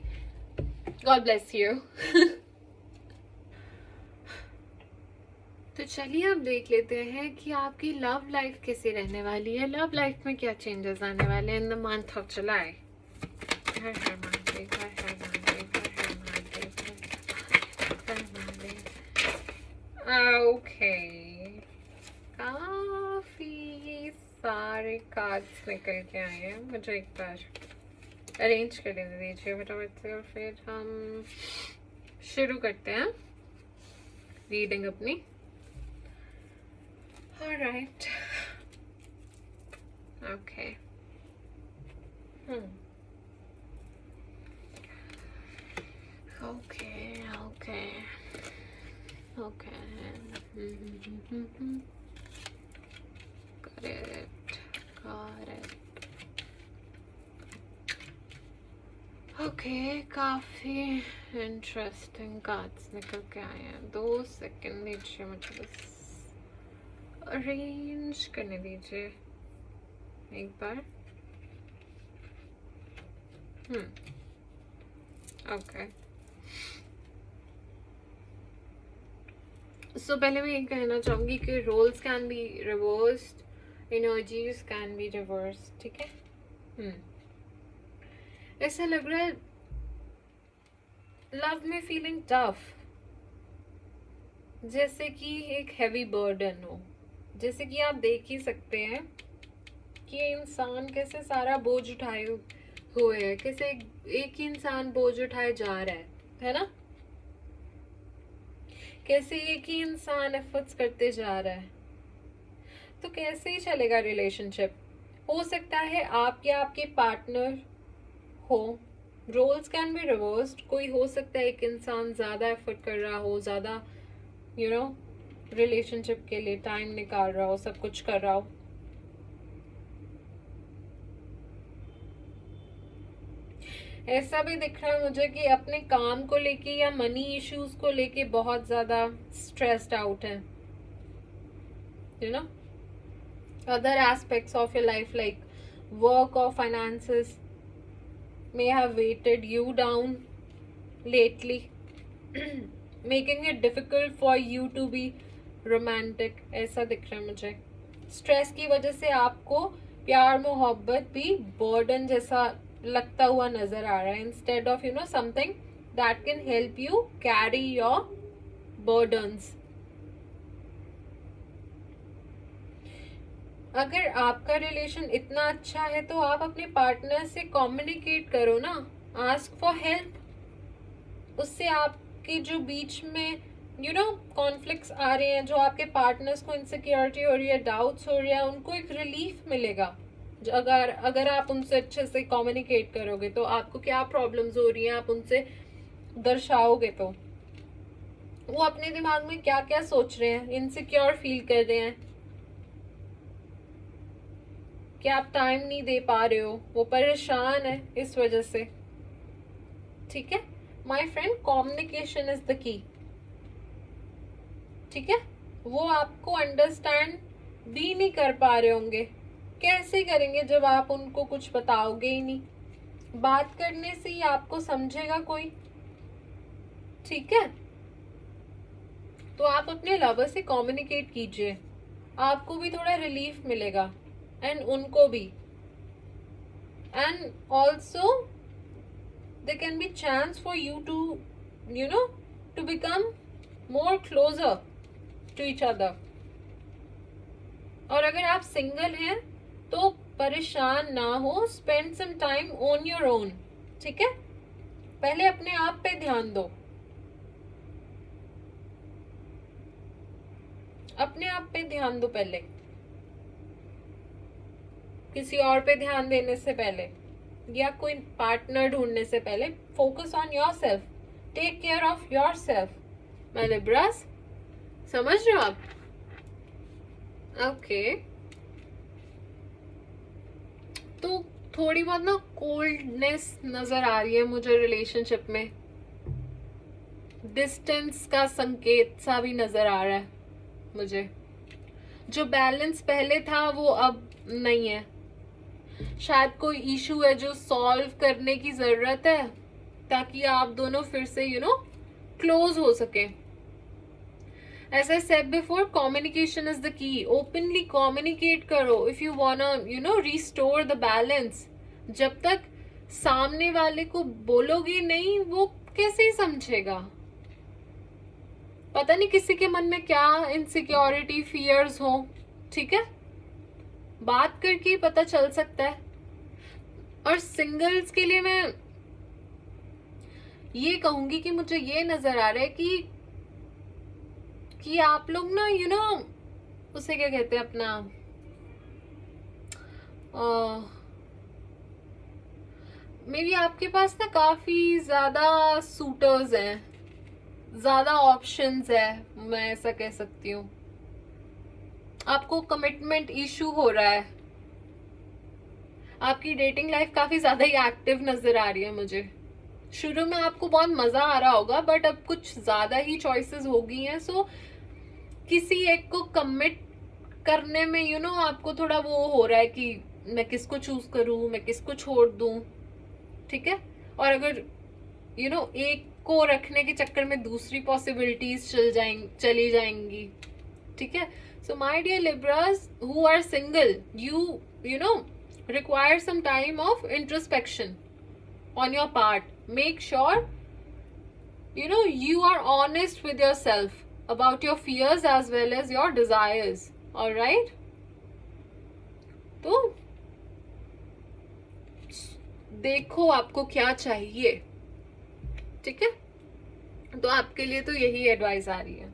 God bless you. तो चलिए अब देख लेते हैं कि आपकी love life कैसी रहने वाली है. लव लाइफ में क्या चेंजेस आने वाले हैं इन द मंथ ऑफ जुलाई. हर हर महादेव, हर हर महादेव, हर हर महादेव, हर महादेव. ओके, काफी सारे कार्ड्स निकल के आए हैं. मुझे एक बार अरेंज कर दीजिए फटाफट से और फिर हम शुरू करते हैं रीडिंग अपनी. All right. Okay. Okay. Got it. Okay, काफी इंटरेस्टिंग कार्ड्स निकल के आए हैं. 2 सेकंड दीजिए मुझे बस अरेंज करने दीजिए एक बार. ओके. सो पहले मैं ये कहना चाहूंगी कि roles can be reversed, energies can be reversed. ठीक है. ऐसा लग रहा है लव में फीलिंग टफ, जैसे कि एक हैवी बर्डन हो. जैसे कि आप देख ही सकते हैं कि इंसान कैसे सारा बोझ उठाए हुए है, कैसे एक ही इंसान बोझ उठाए जा रहा है ना. कैसे एक ही इंसान एफर्ट्स करते जा रहा है. तो कैसे ही चलेगा रिलेशनशिप. हो सकता है आप या आपके पार्टनर हो. Roles can be reversed. कोई हो सकता है एक इंसान ज्यादा एफर्ट कर रहा हो, ज्यादा रिलेशनशिप के लिए टाइम निकाल रहा हो, सब कुछ कर रहा हो. ऐसा भी दिख रहा है मुझे कि अपने काम को लेके या मनी इश्यूज को लेके बहुत ज्यादा स्ट्रेस्ड आउट है. other aspects of your life like work or finances may have weighted you down lately. Making it difficult for you to be romantic, ऐसा दिख रहा है मुझे। स्ट्रेस की वजह से आपको प्यार मोहब्बत भी बर्डन जैसा लगता हुआ नजर आ रहा है, instead of something that can help you carry your burdens. अगर आपका रिलेशन इतना अच्छा है तो आप अपने पार्टनर से कम्युनिकेट करो ना, आस्क फॉर हेल्प। उससे आपके जो बीच में कॉन्फ्लिक्ट्स आ रहे हैं, जो आपके पार्टनर्स को इनसिक्योरिटी हो रही है, डाउट्स हो रही है, उनको एक रिलीफ मिलेगा। अगर आप उनसे अच्छे से कम्युनिकेट करोगे तो आपको क्या प्रॉब्लम्स हो रही हैं आप उनसे दर्शाओगे तो वो अपने दिमाग में क्या क्या सोच रहे हैं, इनसिक्योर फील कर रहे हैं, कि आप टाइम नहीं दे पा रहे हो, वो परेशान है इस वजह से। ठीक है my friend, communication is the key. ठीक है, वो आपको अंडरस्टैंड भी नहीं कर पा रहे होंगे, कैसे करेंगे जब आप उनको कुछ बताओगे ही नहीं। बात करने से ही आपको समझेगा कोई। ठीक है, तो आप अपने लवर से कम्युनिकेट कीजिए, आपको भी थोड़ा रिलीफ मिलेगा एंड उनको भी। And also there can be chance for you to to become more closer to each other। और अगर आप सिंगल हैं तो परेशान ना हो, spend some time on your own. ठीक है, पहले अपने आप पे ध्यान दो, अपने आप पे ध्यान दो पहले, किसी और पे ध्यान देने से पहले या कोई पार्टनर ढूंढने से पहले। Focus on yourself, take care of yourself my Libras, समझ रहे हो आप? ओके तो थोड़ी बहुत ना कोल्डनेस नजर आ रही है मुझे रिलेशनशिप में, डिस्टेंस का संकेत सा भी नजर आ रहा है मुझे। जो बैलेंस पहले था वो अब नहीं है, शायद कोई इशू है जो सॉल्व करने की जरूरत है ताकि आप दोनों फिर से क्लोज हो सके। As I said before, communication is the key. Openly communicate करो if you wanna restore the balance। जब तक सामने वाले को बोलोगे नहीं वो कैसे ही समझेगा। पता नहीं किसी के मन में क्या इनसिक्योरिटी फियर्स हो, ठीक है, बात करके पता चल सकता है। और सिंगल्स के लिए मैं ये कहूंगी कि मुझे ये नजर आ रहा है कि आप लोग ना उसे क्या कहते हैं अपना मे बी आपके पास ना काफी ज्यादा सूटर्स हैं, ज्यादा ऑप्शंस है, मैं ऐसा कह सकती हूँ। आपको कमिटमेंट इशू हो रहा है, आपकी डेटिंग लाइफ काफी ज्यादा ही एक्टिव नजर आ रही है मुझे। शुरू में आपको बहुत मजा आ रहा होगा बट अब कुछ ज्यादा ही चॉइसेस हो गई हैं, सो किसी एक को कमिट करने में आपको थोड़ा वो हो रहा है कि मैं किसको चूज करूं, मैं किसको छोड़ दूं। ठीक है, और अगर एक को रखने के चक्कर में दूसरी पॉसिबिलिटीज चली जाएंगी। ठीक है, so my dear Libras who are single, you require some time of introspection on your part. Make sure you are honest with yourself about your fears as well as your desires. All right, तो देखो आपको क्या चाहिए। ठीक है, तो आपके लिए तो यही एडवाइस आ रही है।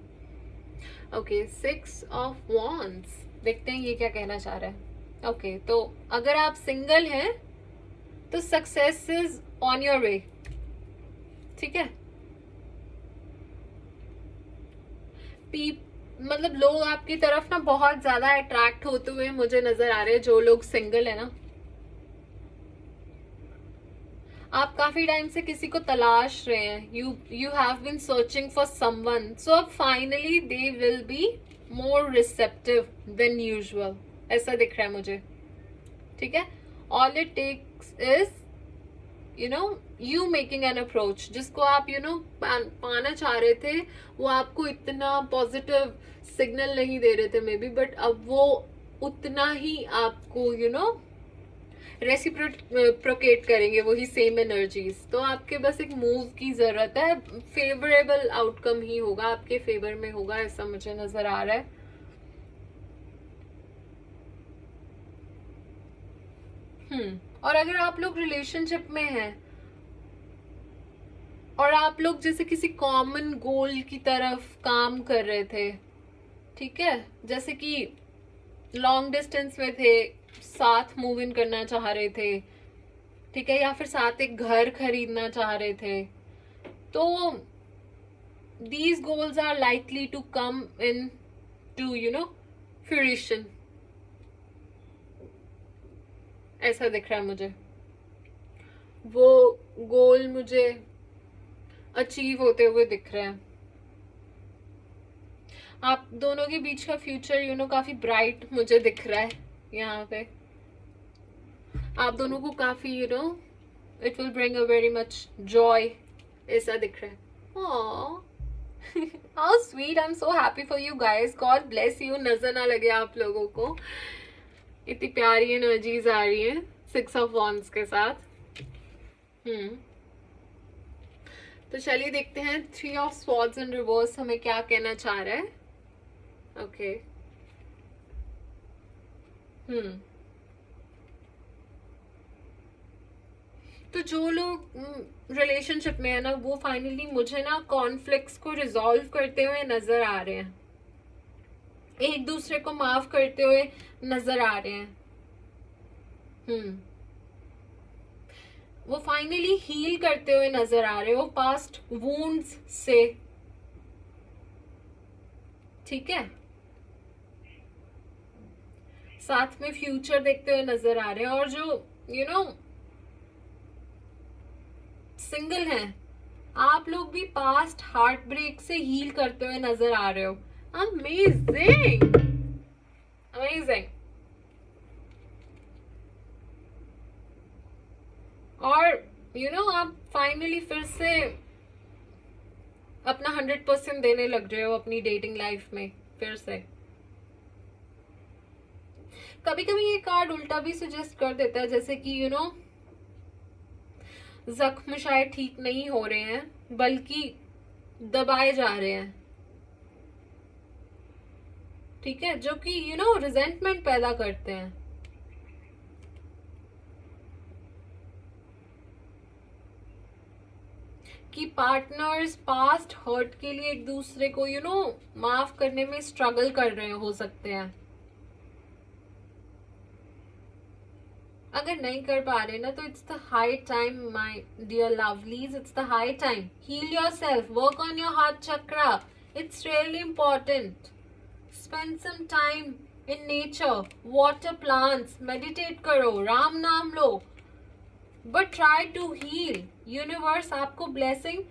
ओके, 6 of Wands, देखते हैं ये क्या कहना चाह रहा है। ओके, तो अगर आप सिंगल हैं तो success is on your way. ठीक है, मतलब लोग आपकी तरफ ना बहुत ज्यादा अट्रैक्ट होते हुए मुझे नजर आ रहे हैं। जो लोग सिंगल है ना, आप काफी टाइम से किसी को तलाश रहे हैं, you have been searching for someone, so अब finally they will be more receptive than usual, ऐसा दिख रहा है मुझे। ठीक है, all it takes is you know you making an approach, जिसको आप पाना चाह रहे थे, वो आपको इतना पॉजिटिव सिग्नल नहीं दे रहे थे मे बी, बट अब वो उतना ही आपको रेसिप्रोकेट करेंगे वही सेम एनर्जीज। तो आपके बस एक मूव की जरूरत है, फेवरेबल आउटकम ही होगा, आपके फेवर में होगा, ऐसा मुझे नजर आ रहा है। और अगर आप लोग रिलेशनशिप में हैं और आप लोग जैसे किसी कॉमन गोल की तरफ काम कर रहे थे, ठीक है, जैसे कि लॉन्ग डिस्टेंस में थे, साथ मूव इन करना चाह रहे थे, ठीक है, या फिर साथ एक घर खरीदना चाह रहे थे, तो these goals are likely to come in to fruition, ऐसा दिख रहा है मुझे। वो गोल मुझे अचीव होते हुए दिख रहे हैं। आप दोनों के बीच का फ्यूचर काफी ब्राइट मुझे दिख रहा है यहाँ पे। आप दोनों को काफी it will bring a very much Joy, ऐसा दिख रहा है। How sweet, I am so happy for you guys, God bless you. नजर ना लगे आप लोगों को, इतनी प्यारी एनर्जीज आ रही हैं 6 ऑफ वॉन्ड्स के साथ। तो चलिए देखते हैं 3 ऑफ स्वॉर्ड्स इन रिवर्स हमें क्या कहना चाह रहा है। ओके तो जो लोग रिलेशनशिप में है ना, वो फाइनली मुझे कॉन्फ्लिक्ट्स को रिजॉल्व करते हुए नजर आ रहे हैं, एक दूसरे को माफ करते हुए नजर आ रहे हैं। वो फाइनली हील करते हुए नजर आ रहे हैं, वो पास्ट वुंड्स से, ठीक है, साथ में फ्यूचर देखते हुए नजर आ रहे हैं। और जो सिंगल हैं, आप लोग भी पास्ट हार्ट ब्रेक से हील करते हुए नजर आ रहे हो। Amazing amazing. और आप फाइनली फिर से अपना 100% देने लग रहे हो अपनी डेटिंग लाइफ में फिर से। कभी कभी ये कार्ड उल्टा भी सजेस्ट कर देता है, जैसे कि जख्म शायद ठीक नहीं हो रहे हैं, बल्कि दबाए जा रहे हैं, ठीक है, जो कि रिजेंटमेंट पैदा करते हैं। कि पार्टनर्स पास्ट हर्ट के लिए एक दूसरे को माफ करने में स्ट्रगल कर रहे हो सकते हैं। अगर नहीं कर पा रहे ना, तो it's the high time my dear lovelies, it's the high time. Heal yourself, work on your heart chakra, it's really important. Spend some time in nature, water plants, meditate करो, राम नाम लो, but try to heal. Universe आपको blessing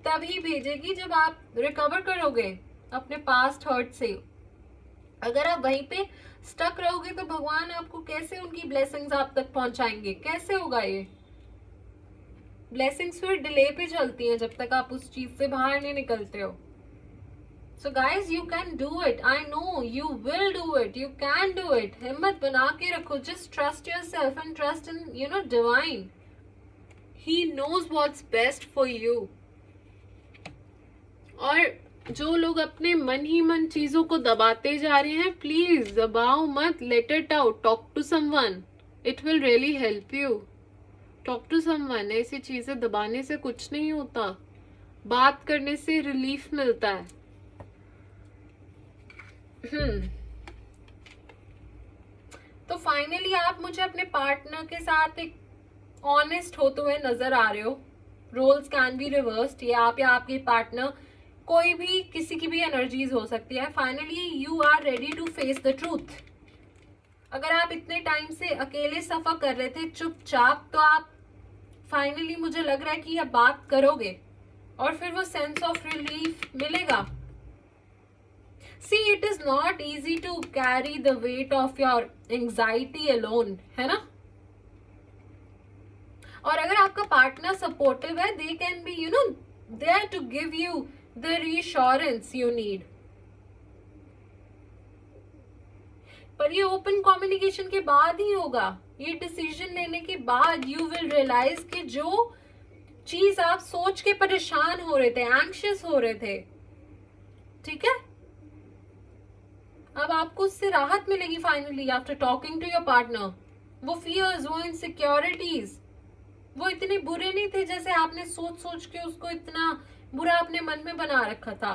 तभी भेजेगी जब आप recover करोगे अपने पास्ट हर्ट से। अगर आप वहीं पे स्टक रहोगे तो भगवान आपको कैसे उनकी ब्लेसिंग्स आप तक पहुंचाएंगे, कैसे होगा ये? ब्लेसिंग्स फिर डिले पे चलती हैं जब तक आप उस चीज से बाहर नहीं निकलते हो। So guys, you can do it, I know you will do it, you can do it. हिम्मत बना के रखो, just trust yourself and trust in divine. He knows what's best for you. और जो लोग अपने मन ही मन चीजों को दबाते जा रहे हैं, प्लीज दबाओ मत, let it out, talk to someone, it will really help you. Talk to someone. ऐसी चीजें दबाने से कुछ नहीं होता, बात करने से रिलीफ मिलता है। तो फाइनली आप मुझे अपने पार्टनर के साथ एक ऑनेस्ट होते हुए नजर आ रहे हो। रोल्स कैन बी रिवर्स्ड, ये आप या आपके पार्टनर, कोई भी, किसी की भी एनर्जीज हो सकती है। Finally you are ready to face the truth. अगर आप इतने टाइम से अकेले सफर कर रहे थे चुपचाप, तो आप फाइनली, मुझे लग रहा है कि आप बात करोगे और फिर वो सेंस ऑफ रिलीफ मिलेगा। See, it is not easy to carry the weight of your anxiety alone, है ना? और अगर आपका पार्टनर सपोर्टिव है, they can be there to give you the reassurance you need. पर ये ओपन कम्युनिकेशन के बाद ही होगा, ये डिसीजन लेने के बाद यू विल रियलाइज कि जो चीज आप सोच के परेशान हो रहे थे, एंग्शियस हो रहे थे, ठीक है, अब आपको उससे राहत मिलेगी finally after talking to your partner. वो फियर्स, वो इनसिक्योरिटीज, वो इतने बुरे नहीं थे जैसे आपने सोच सोच के उसको इतना बुरा अपने मन में बना रखा था।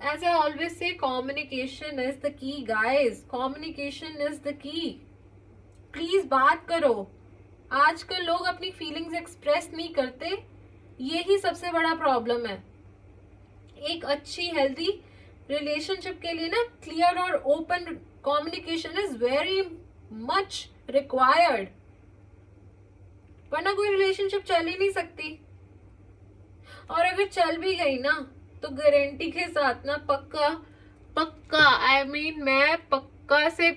As I always say, communication is the key, guys. Communication is the key. Please बात करो। आजकल लोग अपनी फीलिंग्स एक्सप्रेस नहीं करते, यही सबसे बड़ा प्रॉब्लम है। एक अच्छी हेल्दी रिलेशनशिप के लिए ना क्लियर और open communication is very much required, वरना कोई रिलेशनशिप चल ही नहीं सकती। और अगर चल भी गई ना तो गारंटी के साथ ना, पक्का पक्का, आई मीन मैं पक्का से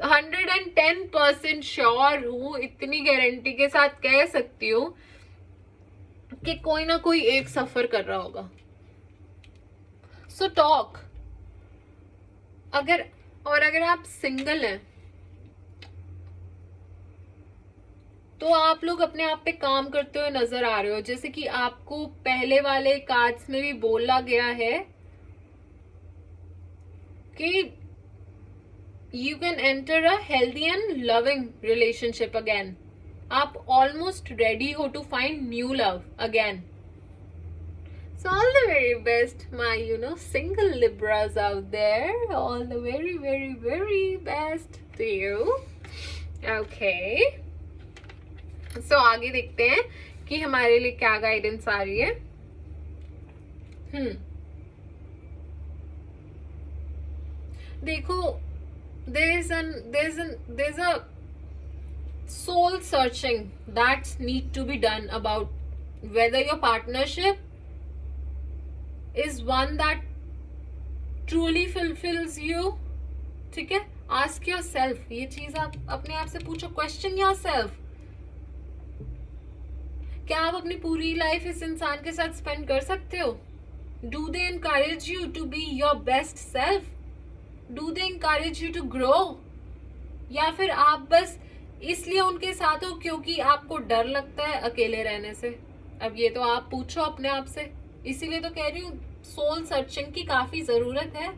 110% श्योर हूं, इतनी गारंटी के साथ कह सकती हूँ कि कोई ना कोई एक सफर कर रहा होगा। So talk. अगर आप सिंगल हैं तो आप लोग अपने आप पे काम करते हुए नजर आ रहे हो, जैसे कि आपको पहले वाले कार्ड्स में भी बोला गया है कि you can enter a healthy and loving relationship again. आप ऑलमोस्ट रेडी हो to find new love again. So all the very best, my single Libras out there. All the very very very best to you. Okay. So आगे देखते हैं कि हमारे लिए क्या guidance आ रही है। देखो, there's a soul searching that need to be done about whether your partnership is one that truly fulfills you, ठीक है। Ask yourself, ये चीज आप अपने आप से पूछो, question yourself, क्या आप अपनी पूरी लाइफ इस इंसान के साथ स्पेंड कर सकते हो? Do they encourage you to be your best self? Do they encourage you to grow? या फिर आप बस इसलिए उनके साथ हो क्योंकि आपको डर लगता है अकेले रहने से? अब ये तो आप पूछो अपने आप से, इसीलिए तो कह रही हूँ सोल सर्चिंग की काफी जरूरत है।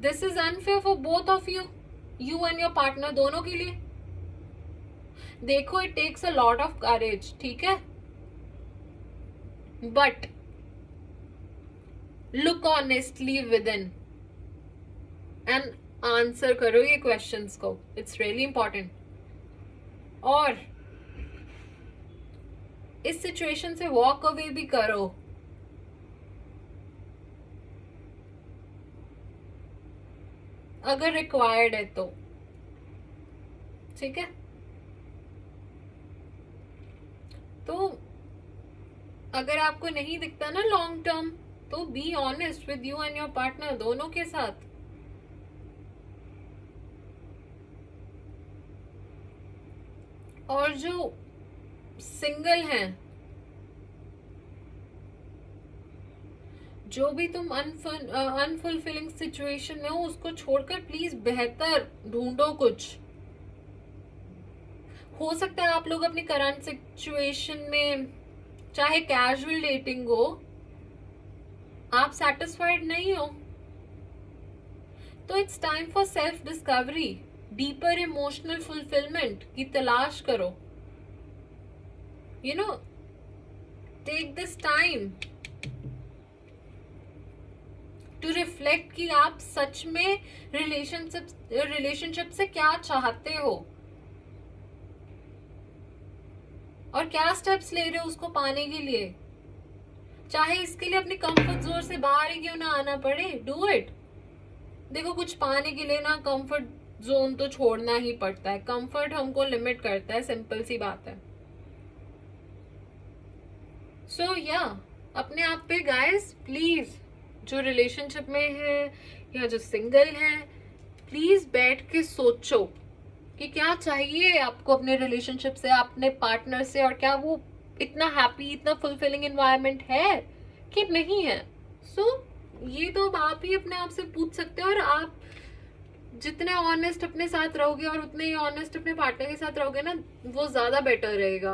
This is unfair for both of you, you and your partner, दोनों के लिए। देखो, it takes a lot of courage, ठीक है, but look honestly within and answer करो ये क्वेश्चंस को, इट्स रियली इंपॉर्टेंट। और इस सिचुएशन से वॉक अवे भी करो। अगर रिक्वायर्ड है तो, ठीक है। तो अगर आपको नहीं दिखता ना लॉन्ग टर्म, तो be honest with you and your partner, दोनों के साथ। और जो सिंगल हैं, जो भी तुम अनफुलफिलिंग सिचुएशन में हो, उसको छोड़कर प्लीज बेहतर ढूंढो कुछ। हो सकता है आप लोग अपनी करंट सिचुएशन में, चाहे कैजुअल डेटिंग हो, आप सेटिस्फाइड नहीं हो, तो it's time for self discovery, deeper emotional fulfilment की तलाश करो। Take this time to reflect कि आप सच में रिलेशनशिप से क्या चाहते हो और क्या स्टेप्स ले रहे हो उसको पाने के लिए। चाहे इसके लिए अपने कंफर्ट जोन से बाहर ही क्यों ना आना पड़े, डू इट। देखो, कुछ पाने के लिए ना कंफर्ट जोन तो छोड़ना ही पड़ता है, कंफर्ट हमको लिमिट करता है, सिंपल सी बात है। सो अपने आप पे गाइस, प्लीज, जो रिलेशनशिप में है या जो सिंगल है, प्लीज बैठ के सोचो कि क्या चाहिए आपको अपने रिलेशनशिप से, अपने पार्टनर से, और क्या वो इतना हैप्पी, इतना फुलफिलिंग एनवायरनमेंट है कि नहीं है। सो ये तो आप ही अपने आप से पूछ सकते हो, और आप जितने ऑनेस्ट अपने साथ रहोगे और उतने ही ऑनेस्ट अपने पार्टनर के साथ रहोगे ना, वो ज्यादा बेटर रहेगा,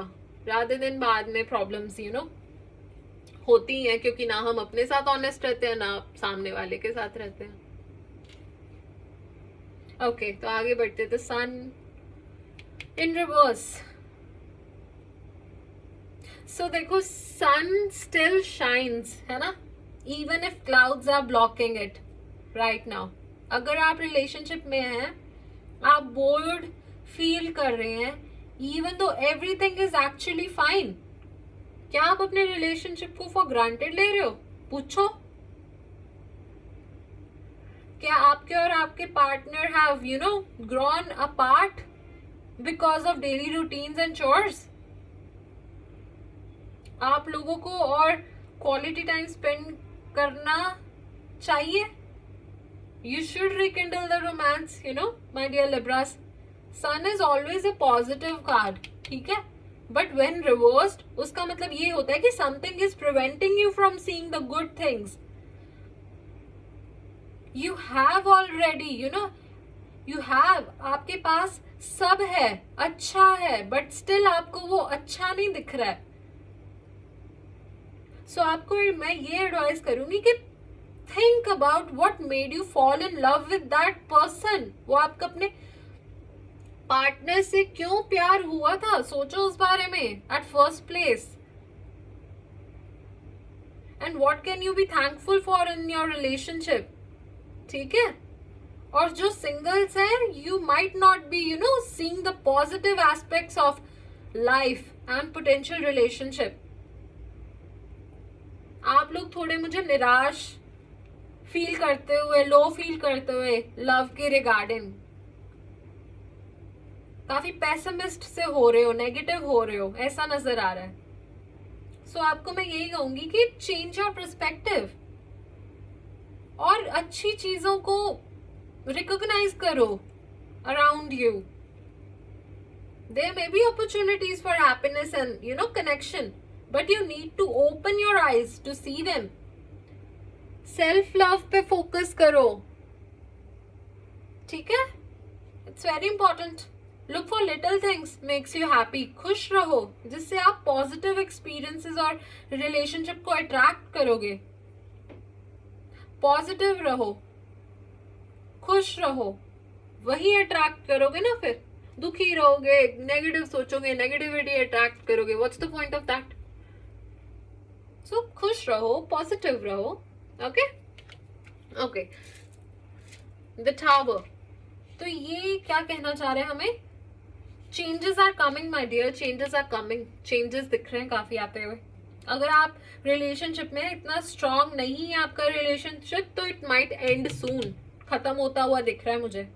रादर देन बाद में प्रॉब्लम्स होती हैं, क्योंकि ना हम अपने साथ ऑनेस्ट रहते हैं, ना सामने वाले के साथ रहते हैं। ओके, तो आगे बढ़ते थे। सन इन रिवर्स। सो देखो, सन स्टिल शाइन्स, है ना, even if clouds are blocking it right now. अगर आप रिलेशनशिप में हैं, आप बोर्ड फील कर रहे हैं, even though everything is actually fine, क्या आप अपने रिलेशनशिप को फॉर ग्रांटेड ले रहे हो? पूछो। क्या आपके और आपके partner have grown apart because of daily routines and chores? आप लोगों को और क्वालिटी टाइम स्पेंड करना चाहिए। You should rekindle the romance, my dear Libras. Sun is always a positive card, ठीक है? But when reversed, उसका मतलब ये होता है कि something is preventing you from seeing the good things. You have already, you have, आपके पास सब है, अच्छा है, but still आपको वो अच्छा नहीं दिख रहा है। So आपको मैं ये एडवाइस करूंगी कि think about what made you fall in love with that person. वो आपका अपने पार्टनर से क्यों प्यार हुआ था, सोचो उस बारे में at first place. And what can you be thankful for in your relationship? ठीक है? और जो सिंगल्स हैं, you might not be seeing the positive aspects of life and potential relationship. आप लोग थोड़े मुझे निराश फील करते हुए, लो फील करते हुए लव के रिगार्डिंग काफी पेसिमिस्ट से हो रहे हो, नेगेटिव हो रहे हो, ऐसा नजर आ रहा है। सो आपको मैं यही कहूंगी कि चेंज योर पर्सपेक्टिव और अच्छी चीजों को रिकॉग्नाइज करो around you. There may be opportunities for happiness and connection, but you need to open your eyes to see them. Self love पे फोकस करो, ठीक है? It's very important. Look for little things makes you happy. खुश रहो, जिससे आप positive experiences और relationship को अट्रैक्ट करोगे। पॉजिटिव रहो, खुश रहो, वही अट्रैक्ट करोगे ना। फिर दुखी रहोगे, नेगेटिव सोचोगे, नेगेटिविटी अट्रैक्ट करोगे। What's the point of that? So खुश रहो, पॉजिटिव रहो। Okay, the tower. तो ये क्या कहना चाह रहे हैं हमें? Changes are coming my dear, changes are coming. Changes दिख रहे हैं काफी आते हुए। अगर आप रिलेशनशिप में इतना स्ट्रांग नहीं है आपका रिलेशनशिप, तो इट माइट एंड सून, खत्म होता हुआ दिख रहा है मुझे।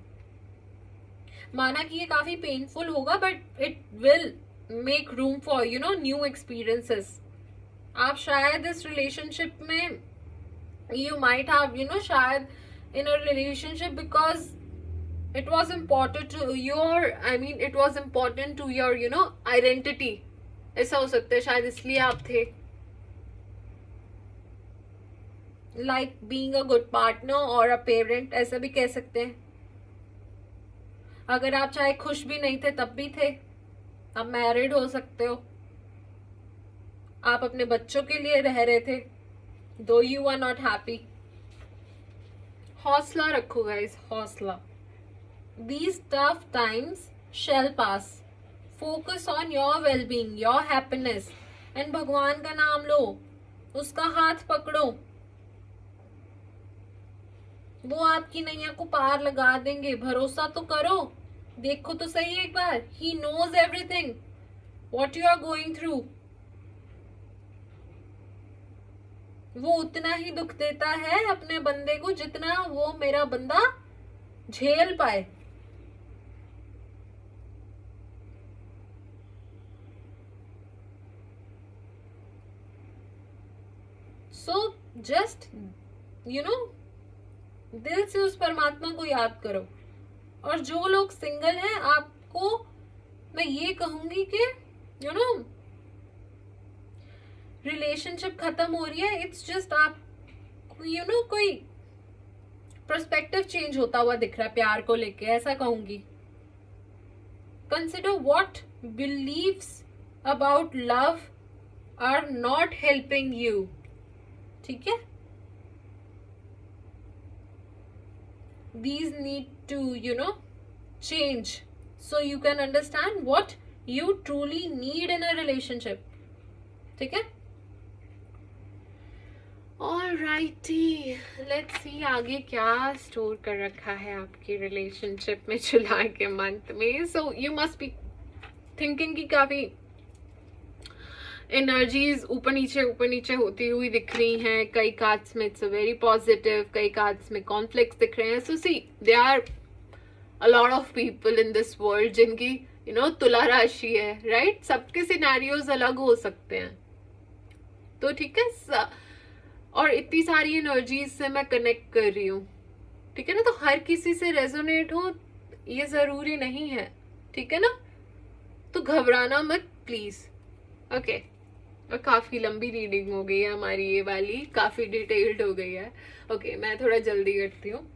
माना कि ये काफी पेनफुल होगा, but it will make room for new experiences. आप शायद इस रिलेशनशिप में you might have शायद in a relationship because it was important to it was important to your identity. ऐसा हो सकता है, शायद इसलिए आप थे। like being a good partner or a parent, ऐसा भी कह सकते हैं। अगर आप चाहे खुश भी नहीं थे तब भी थे। आप मैरिड हो सकते हो, आप अपने बच्चों के लिए रह रहे थे, though you are not happy. हौसला रखो गाइस, हौसला। These tough times shall pass. Focus on your well-being, your happiness, and भगवान का नाम लो, उसका हाथ पकड़ो, वो आपकी नैया को पार लगा देंगे। भरोसा तो करो, देखो तो सही एक बार। He knows everything what you are going through. वो उतना ही दुख देता है अपने बंदे को जितना वो मेरा बंदा झेल पाए। सो जस्ट दिल से उस परमात्मा को याद करो। और जो लोग सिंगल हैं, आप आपको मैं ये कहूंगी कि यू नो रिलेशनशिप खत्म हो रही है, इट्स जस्ट आप कोई पर्सपेक्टिव चेंज होता हुआ दिख रहा है प्यार को लेके, ऐसा कहूंगी. Consider what believes about love are not helping you. ठीक है, these need to change so you can understand what you truly need in a relationship. ठीक है, ऑलराइटी, लेट्स सी आगे क्या स्टोर कर रखा है आपकी रिलेशनशिप में जुलाई के मंथ में. So you must be thinking कि काफी एनर्जीज ऊपर नीचे होती हुई दिख रही हैं. कई कार्ड्स में इट्स वेरी पॉजिटिव, कई कार्ड्स में कॉन्फ्लिक्ट्स दिख रहे हैं. So see there are a lot of people in this world जिनकी तुला राशि है, राइट. सबके सिनेरियोज अलग हो सकते हैं. तो ठीक है, और इतनी सारी एनर्जीज से मैं कनेक्ट कर रही हूँ, ठीक है ना. तो हर किसी से रेजोनेट हो ये जरूरी नहीं है, ठीक है ना. तो घबराना मत प्लीज. ओके, और काफी लंबी रीडिंग हो गई है हमारी ये वाली, काफी डिटेल्ड हो गई है. ओके, मैं थोड़ा जल्दी करती हूँ,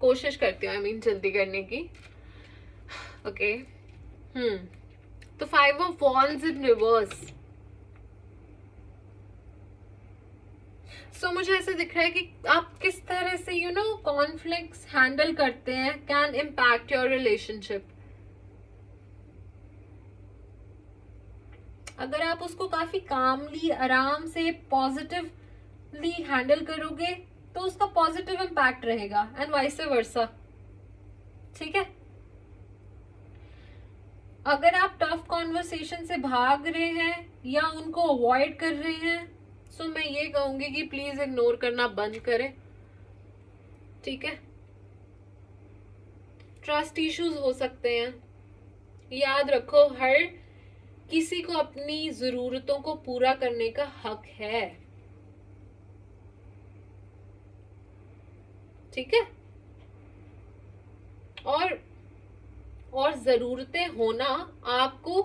कोशिश करती हूँ जल्दी करने की. ओके, तो 5 ऑफ वॉन्ड्स इन रिवर्स. सो मुझे ऐसे दिख रहा है कि आप किस तरह से कॉन्फ्लिक्ट्स हैंडल करते हैं कैन इम्पैक्ट योर रिलेशनशिप. अगर आप उसको काफी कामली, आराम से, पॉजिटिवली हैंडल करोगे तो उसका पॉजिटिव इम्पैक्ट रहेगा एंड वाइस वर्सा. ठीक है, अगर आप टफ कॉन्वर्सेशन से भाग रहे हैं या उनको अवॉइड कर रहे हैं, सो मैं ये कहूंगी कि प्लीज इग्नोर करना बंद करें. ठीक है, ट्रस्ट इश्यूज हो सकते हैं. याद रखो, हर किसी को अपनी जरूरतों को पूरा करने का हक है. ठीक है, और जरूरतें होना आपको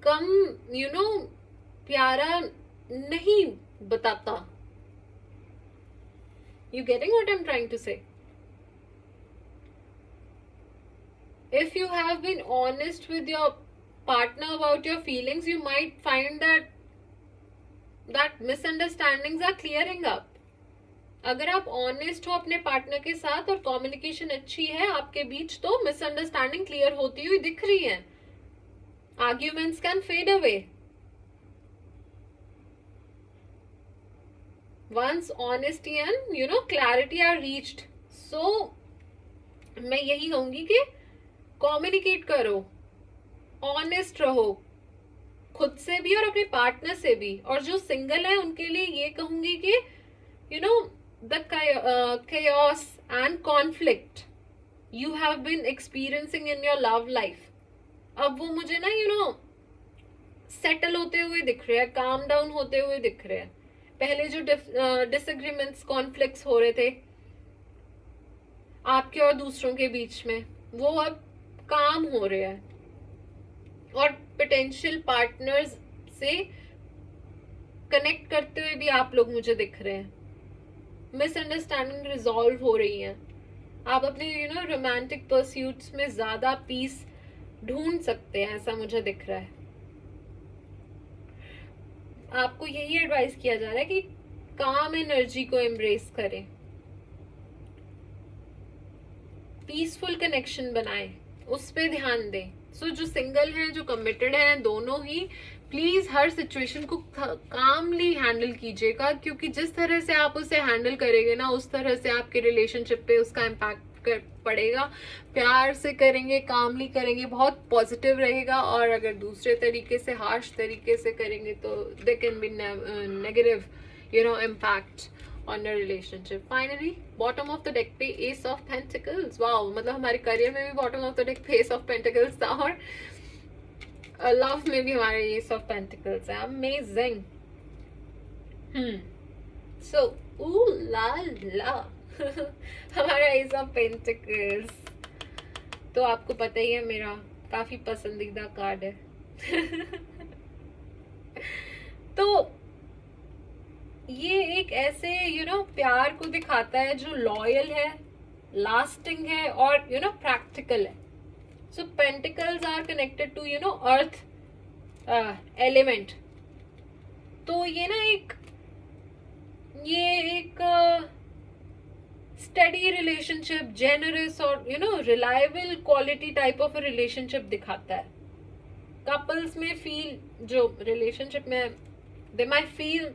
कम प्यारा नहीं बताता. You getting what I'm trying to say? If you have been honest with your partner about your feelings, you might find that misunderstandings are clearing up. अगर आप ऑनेस्ट हो अपने पार्टनर के साथ और कम्युनिकेशन अच्छी है आपके बीच, तो मिसअंडरस्टैंडिंग क्लियर होती हुई दिख रही है. Arguments can fade away once honesty and clarity are reached. So मैं यही कहूंगी कि कम्युनिकेट करो, ऑनेस्ट रहो, खुद से भी और अपने पार्टनर से भी. और जो सिंगल है उनके लिए ये कहूंगी कि the chaos and conflict you have been experiencing in your love life, अब वो मुझे ना सेटल होते हुए दिख रहे हैं, काम डाउन होते हुए दिख रहे हैं. पहले जो डिसएग्रीमेंट्स, कॉन्फ्लिक्ट्स हो रहे थे आपके और दूसरों के बीच में, वो अब काम हो रहे हैं. और पोटेंशियल पार्टनर्स से कनेक्ट करते हुए भी आप लोग मुझे दिख रहे हैं. मिसअंडरस्टैंडिंग रिजॉल्व हो रही है. आप अपने रोमांटिक परस्यूट्स में ज्यादा पीस ढूंढ सकते हैं, ऐसा मुझे दिख रहा है. आपको यही एडवाइस किया जा रहा है कि काम एनर्जी को एम्ब्रेस करें, पीसफुल कनेक्शन बनाएं, उस पे ध्यान दें. सो जो सिंगल हैं, जो कमिटेड हैं, दोनों ही प्लीज हर सिचुएशन को कामली हैंडल कीजिएगा, क्योंकि जिस तरह से आप उसे हैंडल करेंगे ना, उस तरह से आपके रिलेशनशिप पे उसका इम्पैक्ट पड़ेगा. प्यार से करेंगे, कामली करेंगे, बहुत पॉजिटिव रहेगा. और अगर दूसरे तरीके से, हार्श तरीके से करेंगे तो दे can B negative impact on a relationship. Finally, bottom of the deck पे Ace of Pentacles. वाओ, मतलब हमारे करियर में भी bottom of the deck पे Ace of Pentacles था, और लव में भी हमारे Ace of Pentacles है. Amazing. So, ooh la la. हमारा Ace of Pentacles. तो आपको पता ही है मेरा काफी पसंदीदा कार्ड है। तो ये एक ऐसे प्यार को दिखाता है जो लॉयल है, लास्टिंग है और प्रैक्टिकल है। So pentacles are connected to earth element. तो ये एक स्टडी रिलेशनशिप, जेनरस और reliable quality type of relationship दिखाता है। कपल्स में फील, जो रिलेशनशिप में दे माइट फील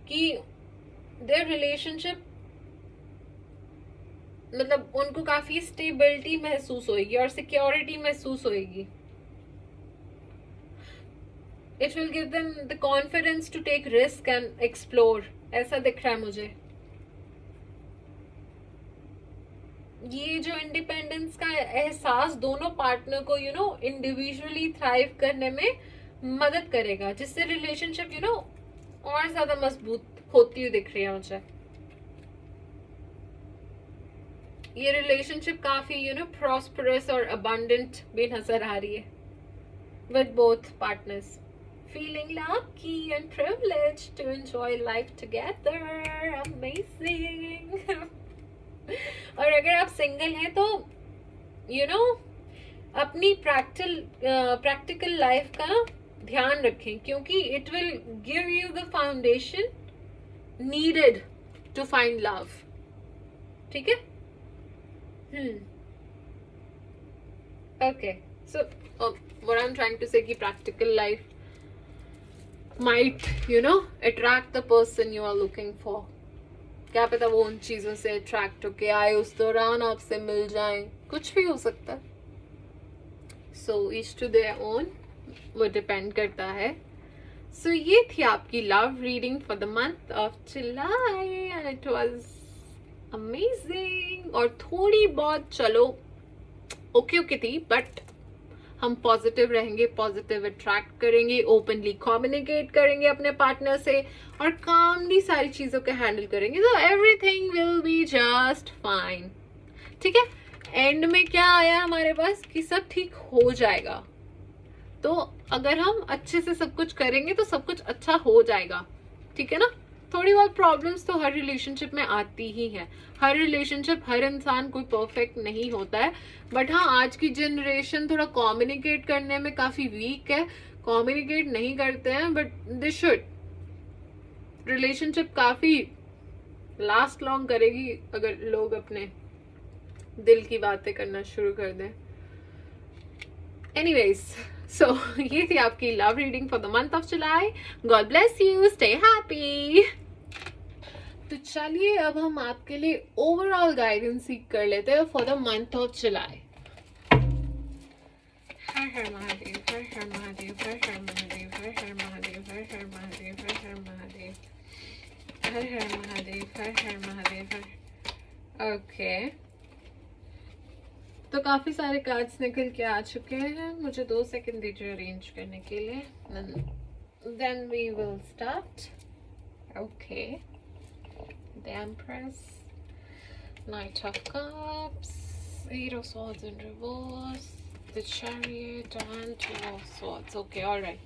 कि देयर रिलेशनशिप मतलब उनको काफी स्टेबिलिटी महसूस होगी और सिक्योरिटी महसूस होगी। It will give them the confidence to take risk and explore, ऐसा दिख रहा है मुझे। ये जो इंडिपेंडेंस का एहसास दोनों पार्टनर को इंडिविजुअली थ्राइव करने में मदद करेगा, जिससे रिलेशनशिप और ज्यादा मजबूत होती हुई दिख रही है मुझे। ये रिलेशनशिप काफी प्रॉस्परस और अबंडेंट भी नजर आ रही है with both partners. Feeling lucky and privileged to enjoy life together, amazing. और अगर आप सिंगल हैं तो अपनी प्रैक्टिकल लाइफ का ध्यान रखें, क्योंकि it will give you the foundation needed to find love. ठीक है? Okay, so what I am trying to say कि practical life might attract the person you are looking for। क्या पता वो उन चीजों से अट्रैक्ट होके आए, उस दौरान आपसे मिल जाए, कुछ भी हो सकता है। So each to their own, वो डिपेंड करता है। सो ये थी आपकी love reading for the month of July and it was amazing. और थोड़ी बहुत चलो ओके थी, बट हम पॉजिटिव रहेंगे, पॉजिटिव अट्रैक्ट करेंगे, ओपनली कम्युनिकेट करेंगे अपने पार्टनर से और कामली सारी चीजों को हैंडल करेंगे, तो everything will be just fine. ठीक है? एंड में क्या आया हमारे पास कि सब ठीक हो जाएगा। तो अगर हम अच्छे से सब कुछ करेंगे तो सब कुछ अच्छा हो जाएगा। ठीक है ना? थोड़ी बहुत प्रॉब्लम्स तो हर रिलेशनशिप में आती ही है। हर रिलेशनशिप, हर इंसान कोई परफेक्ट नहीं होता है, बट हाँ आज की जनरेशन थोड़ा कम्युनिकेट करने में काफी वीक है, कम्युनिकेट नहीं करते हैं, बट दे शुड। रिलेशनशिप काफी लास्ट लॉन्ग करेगी अगर लोग अपने दिल की बातें करना शुरू कर दें। एनीवेज, सो ये थी आपकी love reading for the month of July. God bless you, stay happy. तो चलिए अब हम आपके लिए ओवरऑल गाइडेंस सीख कर लेते हैं फॉर द मंथ ऑफ जुलाई। हर हर महादेव, हर हर महादेव, हर हर महादेव, हर हर महादेव, हर हर महादेव, हर हर महादेव, हर हर महादेव, हर हर महादेव, हर। ओके, तो काफी सारे कार्ड्स निकल के आ चुके हैं। मुझे 2 सेकंड दीजिए अरेंज करने के लिए, then we will start. Okay, the Empress, Knight of Cups, 8 of Swords in reverse, the Chariot and 2 of Swords। Okay, alright।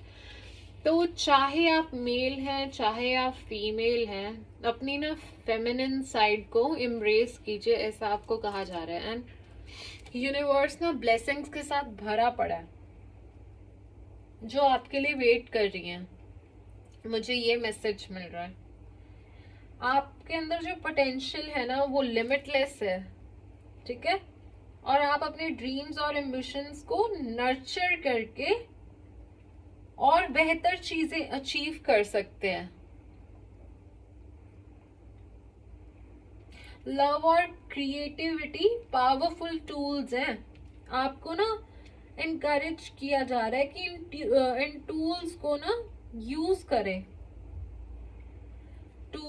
तो चाहे आप मेल हैं चाहे आप फीमेल हैं, अपनी ना फेमिनिन साइड को एम्ब्रेस कीजिए, ऐसा आपको कहा जा रहा है। एंड यूनिवर्स ना ब्लेसिंग्स के साथ भरा पड़ा है जो आपके लिए वेट कर रही हैं। मुझे ये मैसेज मिल रहा है, आपके अंदर जो पोटेंशियल है ना वो लिमिटलेस है। ठीक है? और आप अपने ड्रीम्स और एम्बिशंस को नर्चर करके और बेहतर चीजें अचीव कर सकते हैं। लव और क्रिएटिविटी पावरफुल टूल्स हैं। आपको ना इनकरेज किया जा रहा है कि इन टूल्स को ना यूज करें to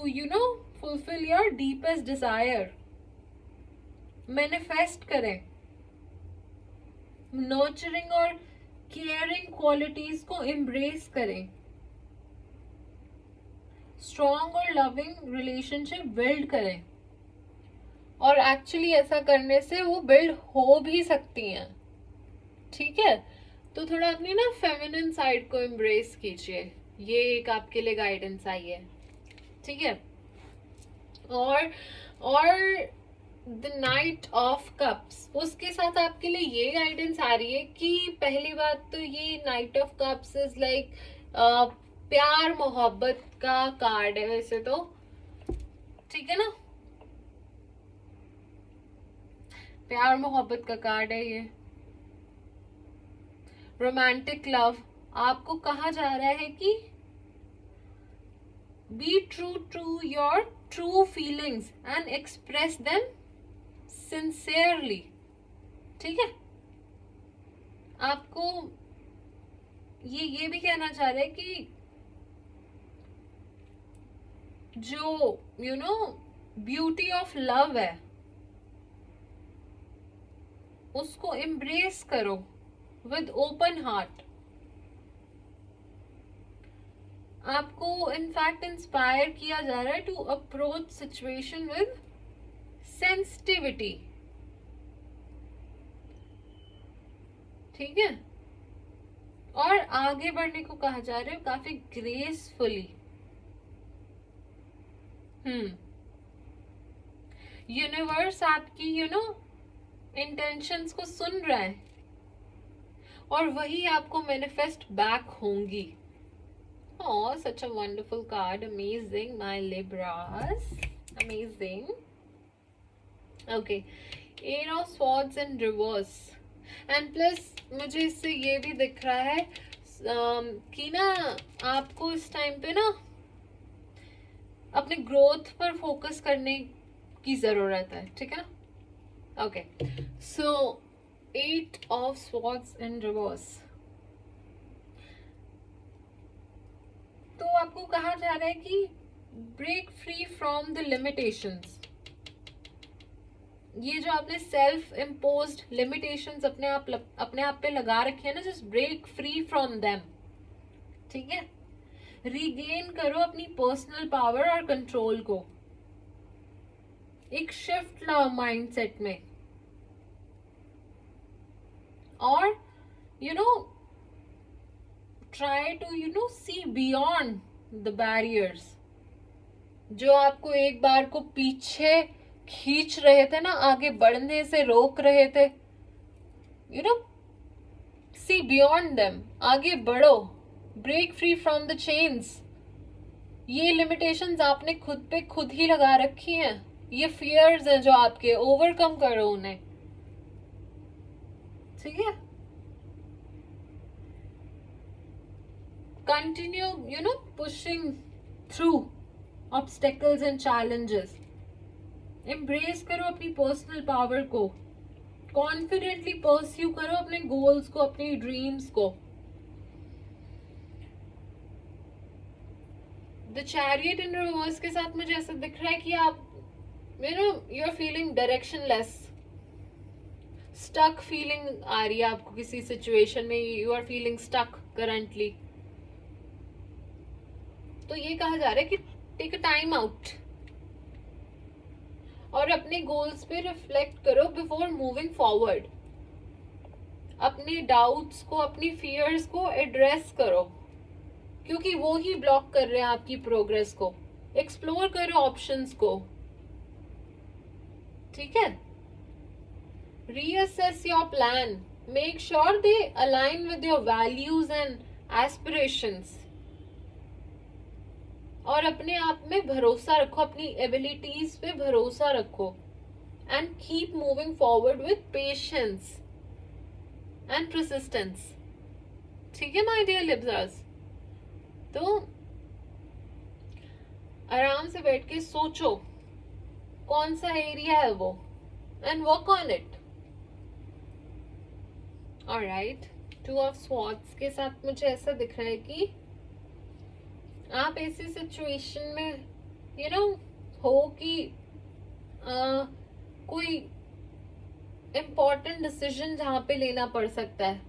fulfil your deepest desire. Manifest करें, नर्चरिंग और केयरिंग क्वालिटीज को एम्ब्रेस करें, स्ट्रॉन्ग और लविंग रिलेशनशिप बिल्ड करें और एक्चुअली ऐसा करने से वो बिल्ड हो भी सकती हैं, ठीक है। तो थोड़ा अपनी ना फेमिनिन साइड को एम्ब्रेस कीजिए, ये एक आपके लिए गाइडेंस आई है, ठीक है। और द नाइट ऑफ कप्स, उसके साथ आपके लिए ये गाइडेंस आ रही है कि पहली बात तो ये night of cups is like प्यार मोहब्बत का कार्ड है वैसे तो, ठीक है ना, प्यार मोहब्बत का कार्ड है ये, रोमांटिक लव। आपको कहा जा रहा है कि be true to your true feelings and express them sincerely, ठीक है। आपको ये भी कहना चाह रहा है कि जो you know beauty of love है उसको एम्ब्रेस करो विद ओपन हार्ट। आपको इनफैक्ट इंस्पायर किया जा रहा है to approach situation with sensitivity, ठीक है। और आगे बढ़ने को कहा जा रहा है काफी ग्रेसफुली। यूनिवर्स आपकी इंटेंशंस को सुन रहा है और वही आपको मैनिफेस्ट बैक होंगी। Oh, such a wonderful card. Amazing, my Libras. Amazing. Okay. Eight of Swords in reverse. And plus, मुझे इससे ये भी दिख रहा है कि ना आपको इस टाइम पे ना अपने ग्रोथ पर फोकस करने की जरूरत है, ठीक है ना। Okay, so 8 of Swords in reverse। तो आपको कहा जा रहा है कि break free from the limitations. ये जो आपने सेल्फ इम्पोज्ड लिमिटेशंस अपने आप पे लगा रखे हैं ना, just break free from them, ठीक है। रीगेन करो अपनी पर्सनल पावर और कंट्रोल को, एक शिफ्ट लाओ माइंडसेट में, और try to see beyond the barriers जो आपको एक बार को पीछे खींच रहे थे ना, आगे बढ़ने से रोक रहे थे। सी बियॉन्ड देम, आगे बढ़ो, break free from the chains. ये लिमिटेशंस आपने खुद पे खुद ही लगा रखी हैं, ये फियर्स हैं जो आपके, ओवरकम करो उन्हें, ठीक है। Continue pushing through obstacles and challenges. Embrace करो अपनी पर्सनल पावर को, कॉन्फिडेंटली परस्यू करो अपने गोल्स को, अपनी ड्रीम्स को। द चैरियट इन रिवर्स के साथ मुझे ऐसा दिख रहा है कि आप you are feeling directionless, stuck feeling आ रही है आपको किसी सिचुएशन में, you are feeling stuck currently. तो ये कहा जा रहा है कि टेक अ टाइम आउट और अपने गोल्स पे रिफ्लेक्ट करो बिफोर मूविंग फॉरवर्ड। अपने डाउट्स को, अपनी फियर्स को एड्रेस करो, क्योंकि वो ही ब्लॉक कर रहे हैं आपकी प्रोग्रेस को। एक्सप्लोर करो ऑप्शंस को, ठीक है। Reassess your plan, make sure they align with your values and aspirations. और अपने आप में भरोसा रखो, अपनी एबिलिटीज पे भरोसा रखो, and keep moving forward with patience and persistence, ठीक है माय डियर लिब्रास। तो आराम से बैठ के सोचो कौन सा एरिया है वो, and work on it. Alright, 2 of Swords के साथ मुझे ऐसा दिख रहा है कि आप ऐसी सिचुएशन में हो कि कोई इम्पोर्टेंट डिसीजन जहां पे लेना पड़ सकता है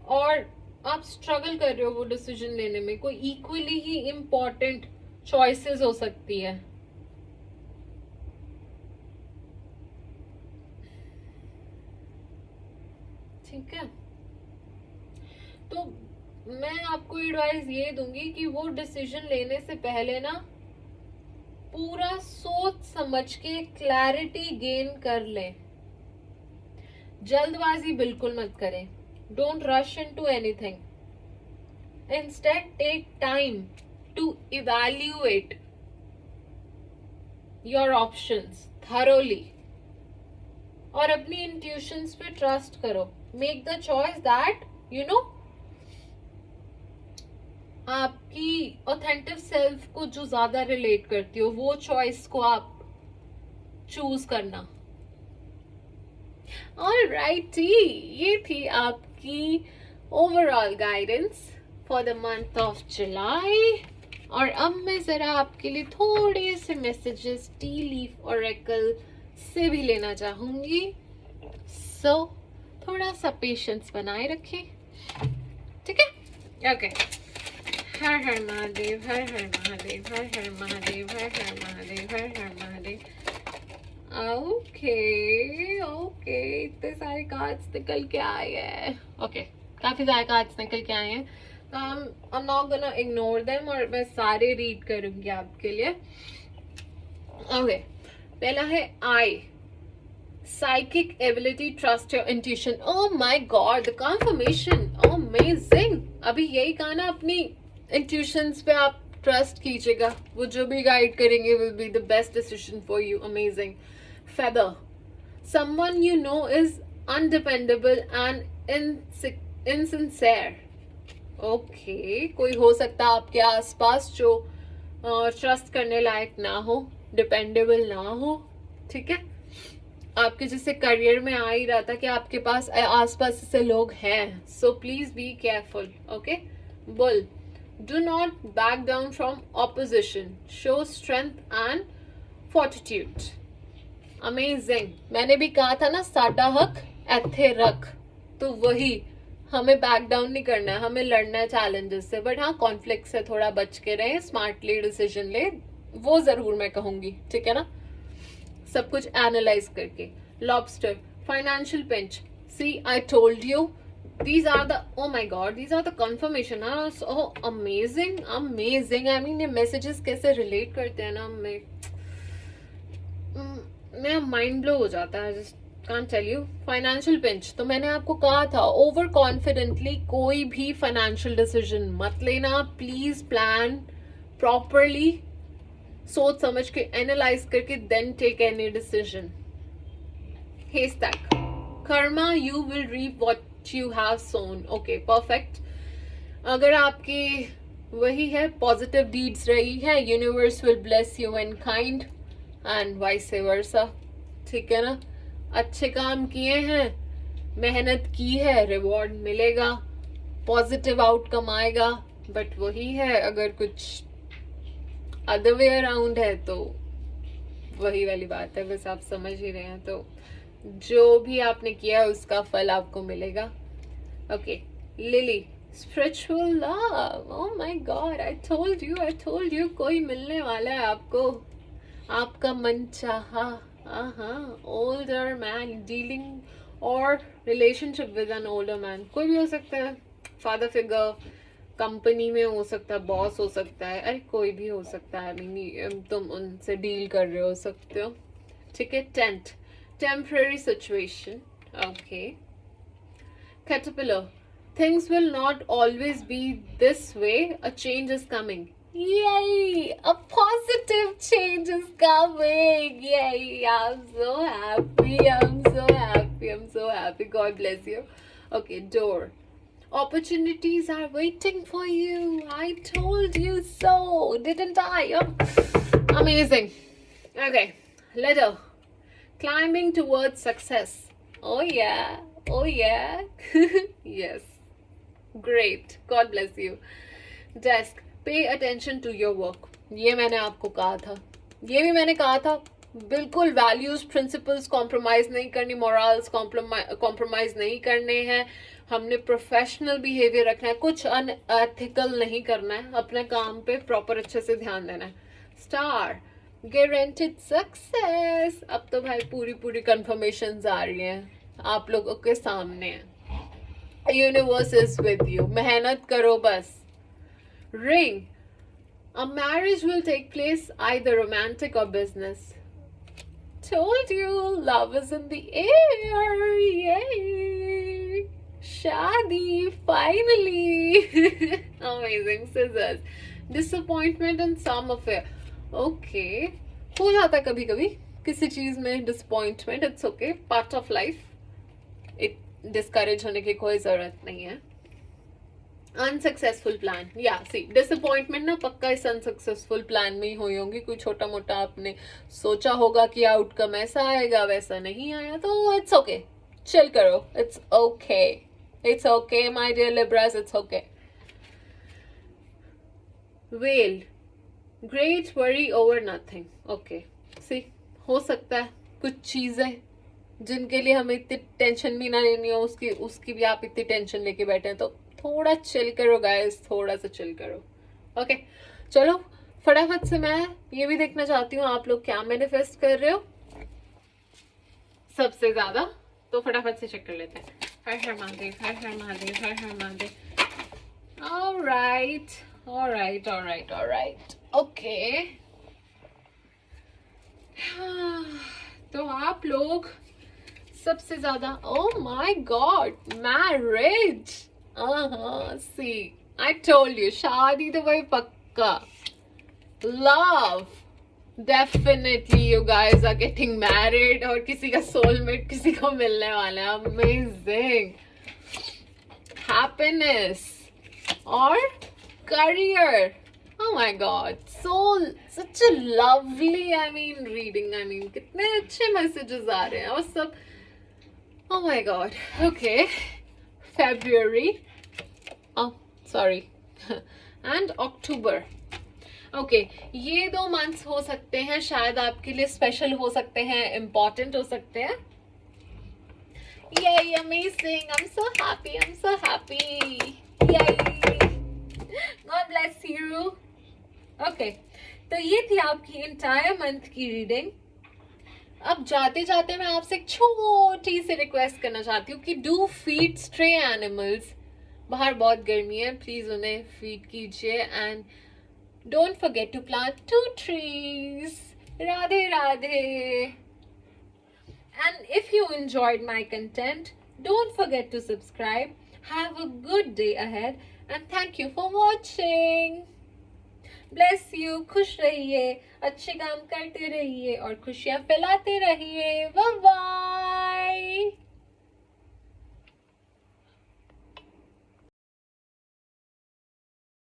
और आप स्ट्रगल कर रहे हो वो डिसीजन लेने में। कोई इक्वली ही इम्पोर्टेंट चॉइसेस हो सकती है, ठीक है, तो मैं आपको एडवाइस ये दूंगी कि वो डिसीजन लेने से पहले ना पूरा सोच समझ के क्लैरिटी गेन कर लें। जल्दबाजी बिल्कुल मत करें। Don't rush into anything. Instead take time to evaluate your options thoroughly और अपनी इंट्यूशंस पे ट्रस्ट करो। Make the choice that you know आपकी ऑथेंटिक सेल्फ को जो ज्यादा रिलेट करती हो, वो चॉइस को आप चूज करना। ऑलराइट, ये थी आपकी overall guidance for the month of जुलाई। और अब मैं जरा आपके लिए थोड़े से मैसेजेस टी लीफ ऑरेकल से भी लेना चाहूंगी। सो थोड़ा सा पेशेंस बनाए रखें, ठीक है? ओके। हर हर महादेव, हर हर महादेव, हर हर महादेव, हर हर महादेव, हर हर महादेव। ओके ओके, इतने सारे कार्ड्स निकल के आए हैं। ओके, काफी सारे कार्ड्स निकल के आए हैं, तो I'm not gonna ignore them और मैं सारे रीड करूंगी आपके लिए। ओके, पहला है आई, psychic ability, trust your intuition। oh my god, the confirmation, amazing। अभी यही कहा ना, अपनी intuitions पे आप ट्रस्ट कीजिएगा, वो जो भी गाइड करेंगे will be the best decision for you। amazing। feather, someone you know is undependable and insincere। Okay, कोई हो सकता है आपके आसपास जो ट्रस्ट करने लायक ना हो, डिपेंडेबल ना हो, ठीक है? आपके जैसे करियर में आ ही रहा था कि आपके पास आसपास ऐसे लोग हैं, so please be careful. Okay. Bull, do not back down from opposition, show strength and fortitude. Amazing. मैंने भी कहा था ना, साडा हक एथे रख, तो वही, हमें बैक डाउन नहीं करना है, हमें लड़ना है चैलेंजेस से, बट हाँ कॉन्फ्लिक्ट से थोड़ा बच के रहे, स्मार्टली डिसीजन ले, वो जरूर मैं कहूंगी, ठीक है ना? सब कुछ एनालाइज करके। Lobster, financial pinch, see I told you, these are the, oh my god, these are the confirmation। oh amazing amazing। I mean, ये messages कैसे relate करते हैं ना, मैं माइंड ब्लो हो जाता है, just can't tell you. Financial pinch, तो मैंने आपको कहा था ओवर कॉन्फिडेंटली कोई भी फाइनेंशियल डिसीजन मत लेना, प्लीज प्लान प्रॉपरली, सोच समझ के एनालाइज करके then take any decision. Hashtag, karma, you will reap what you have sown. Okay, perfect. अगर आपकी वही है, पॉजिटिव डीड्स रही है, universe will bless you in kind and vice versa, ठीक है ना? अच्छे काम किए हैं, मेहनत की है, रिवॉर्ड मिलेगा, पॉजिटिव आउटकम आएगा। बट वही है, अगर कुछ अदर वे अराउंड है तो वही वाली बात है, बस आप समझ ही रहे हैं। तो जो भी आपने किया है उसका फल आपको मिलेगा। Okay, lily, spiritual love, oh my God, I told you कोई मिलने वाला है आपको, आपका मन चाहा। ओल्डर मैन, डीलिंग और relationship with an older man, कोई भी हो सकता है, फादर फिगर, कंपनी में हो सकता है, बॉस हो सकता है, अरे कोई भी हो सकता है। तुम उनसे डील कर रहे हो सकते हो, ठीक है? Tent, temporary situation. Okay. Caterpillar, things will not always be this way, a change is coming. Yay! A positive change is coming! Yay! I'm so happy. I'm so happy. God bless you. Okay, door. Opportunities are waiting for you. I told you so, didn't I? Amazing. Okay, letter. Climbing towards success. Oh yeah. Yes. Great. God bless you. Desk. Pay attention to your work, ये मैंने आपको कहा था, ये भी मैंने कहा था, बिल्कुल वैल्यूज प्रिंसिपल्स कॉम्प्रोमाइज नहीं करनी, मॉरल्स कॉम्प्रोमाइज नहीं करने हैं, हमने प्रोफेशनल बिहेवियर रखना है, कुछ अनएथिकल नहीं करना है, अपने काम पे प्रॉपर अच्छे से ध्यान देना है। Star, guaranteed success. अब तो भाई पूरी कंफर्मेशंस आ रही हैं, आप लोगों के सामने है। यूनिवर्स इज विद यू, मेहनत करो बस. Ring, a marriage will take place either romantic or business. Told you, love is in the air. Yay! Shadi, finally. Amazing. Scissors. Disappointment in some affair. Okay. हो जाता है कभी कभी किसी चीज में disappointment. It's okay, part of life. Discourage होने की कोई जरूरत नहीं है. अनसक्सेसफुल प्लान, या सी डिसअपॉइंटमेंट ना पक्का इस अनसक्सेसफुल प्लान में ही हुई होंगी. कोई छोटा मोटा आपने सोचा होगा कि आउटकम ऐसा आएगा, वैसा नहीं आया, तो इट्स ओके, चिल करो. It's okay, it's okay my dear Libras, it's okay. Well, great worry over nothing. Okay, see हो सकता है कुछ चीजें जिनके लिए हमें इतनी टेंशन भी ना लेनी हो, उसकी भी आप इतनी टेंशन लेके बैठे हैं, तो थोड़ा चिल करो गाइस, थोड़ा सा चिल करो. ओके, चलो फटाफट से मैं ये भी देखना चाहती हूँ आप लोग क्या मैनिफेस्ट कर रहे हो सबसे ज्यादा. तो फटाफट से चेक कर लेते हैं. हर हर महादेव, हर हर महादेव, हर हर Mahadev. All right, all right, all right, all right. Okay, तो आप लोग सबसे ज्यादा, oh my God, marriage. See I told you, शादी तो भाई पक्का. Love, definitely you guys are getting married, और किसी का सोलमेट किसी को मिलने वाला है. अमेजिंग. हैप्पीनेस और career. Oh my God, so such a lovely, reading. कितने अच्छे मैसेजेस आ रहे हैं और सब. Oh my God. Okay, February. Oh, sorry. And October. Okay, ये 2 months हो सकते हैं शायद आपके लिए स्पेशल हो सकते हैं, इम्पोर्टेंट हो सकते हैं. Yay, amazing. I'm so happy. Yay. God bless you. Okay, तो ये थी आपकी इंटायर मंथ की रीडिंग. अब जाते जाते मैं आपसे एक छोटी सी रिक्वेस्ट करना चाहती हूँ कि डू फीड स्ट्रे एनिमल्स. बाहर बहुत गर्मी है, प्लीज उन्हें फीड कीजिए. And don't forget to plant 2 trees. Radhe Radhe. And if you enjoyed my content, don't forget to subscribe. Have a good day ahead and thank you for watching. Bless you. खुश रहिए, अच्छे काम करते रहिए और खुशियां फैलाते रहिए. Bye bye.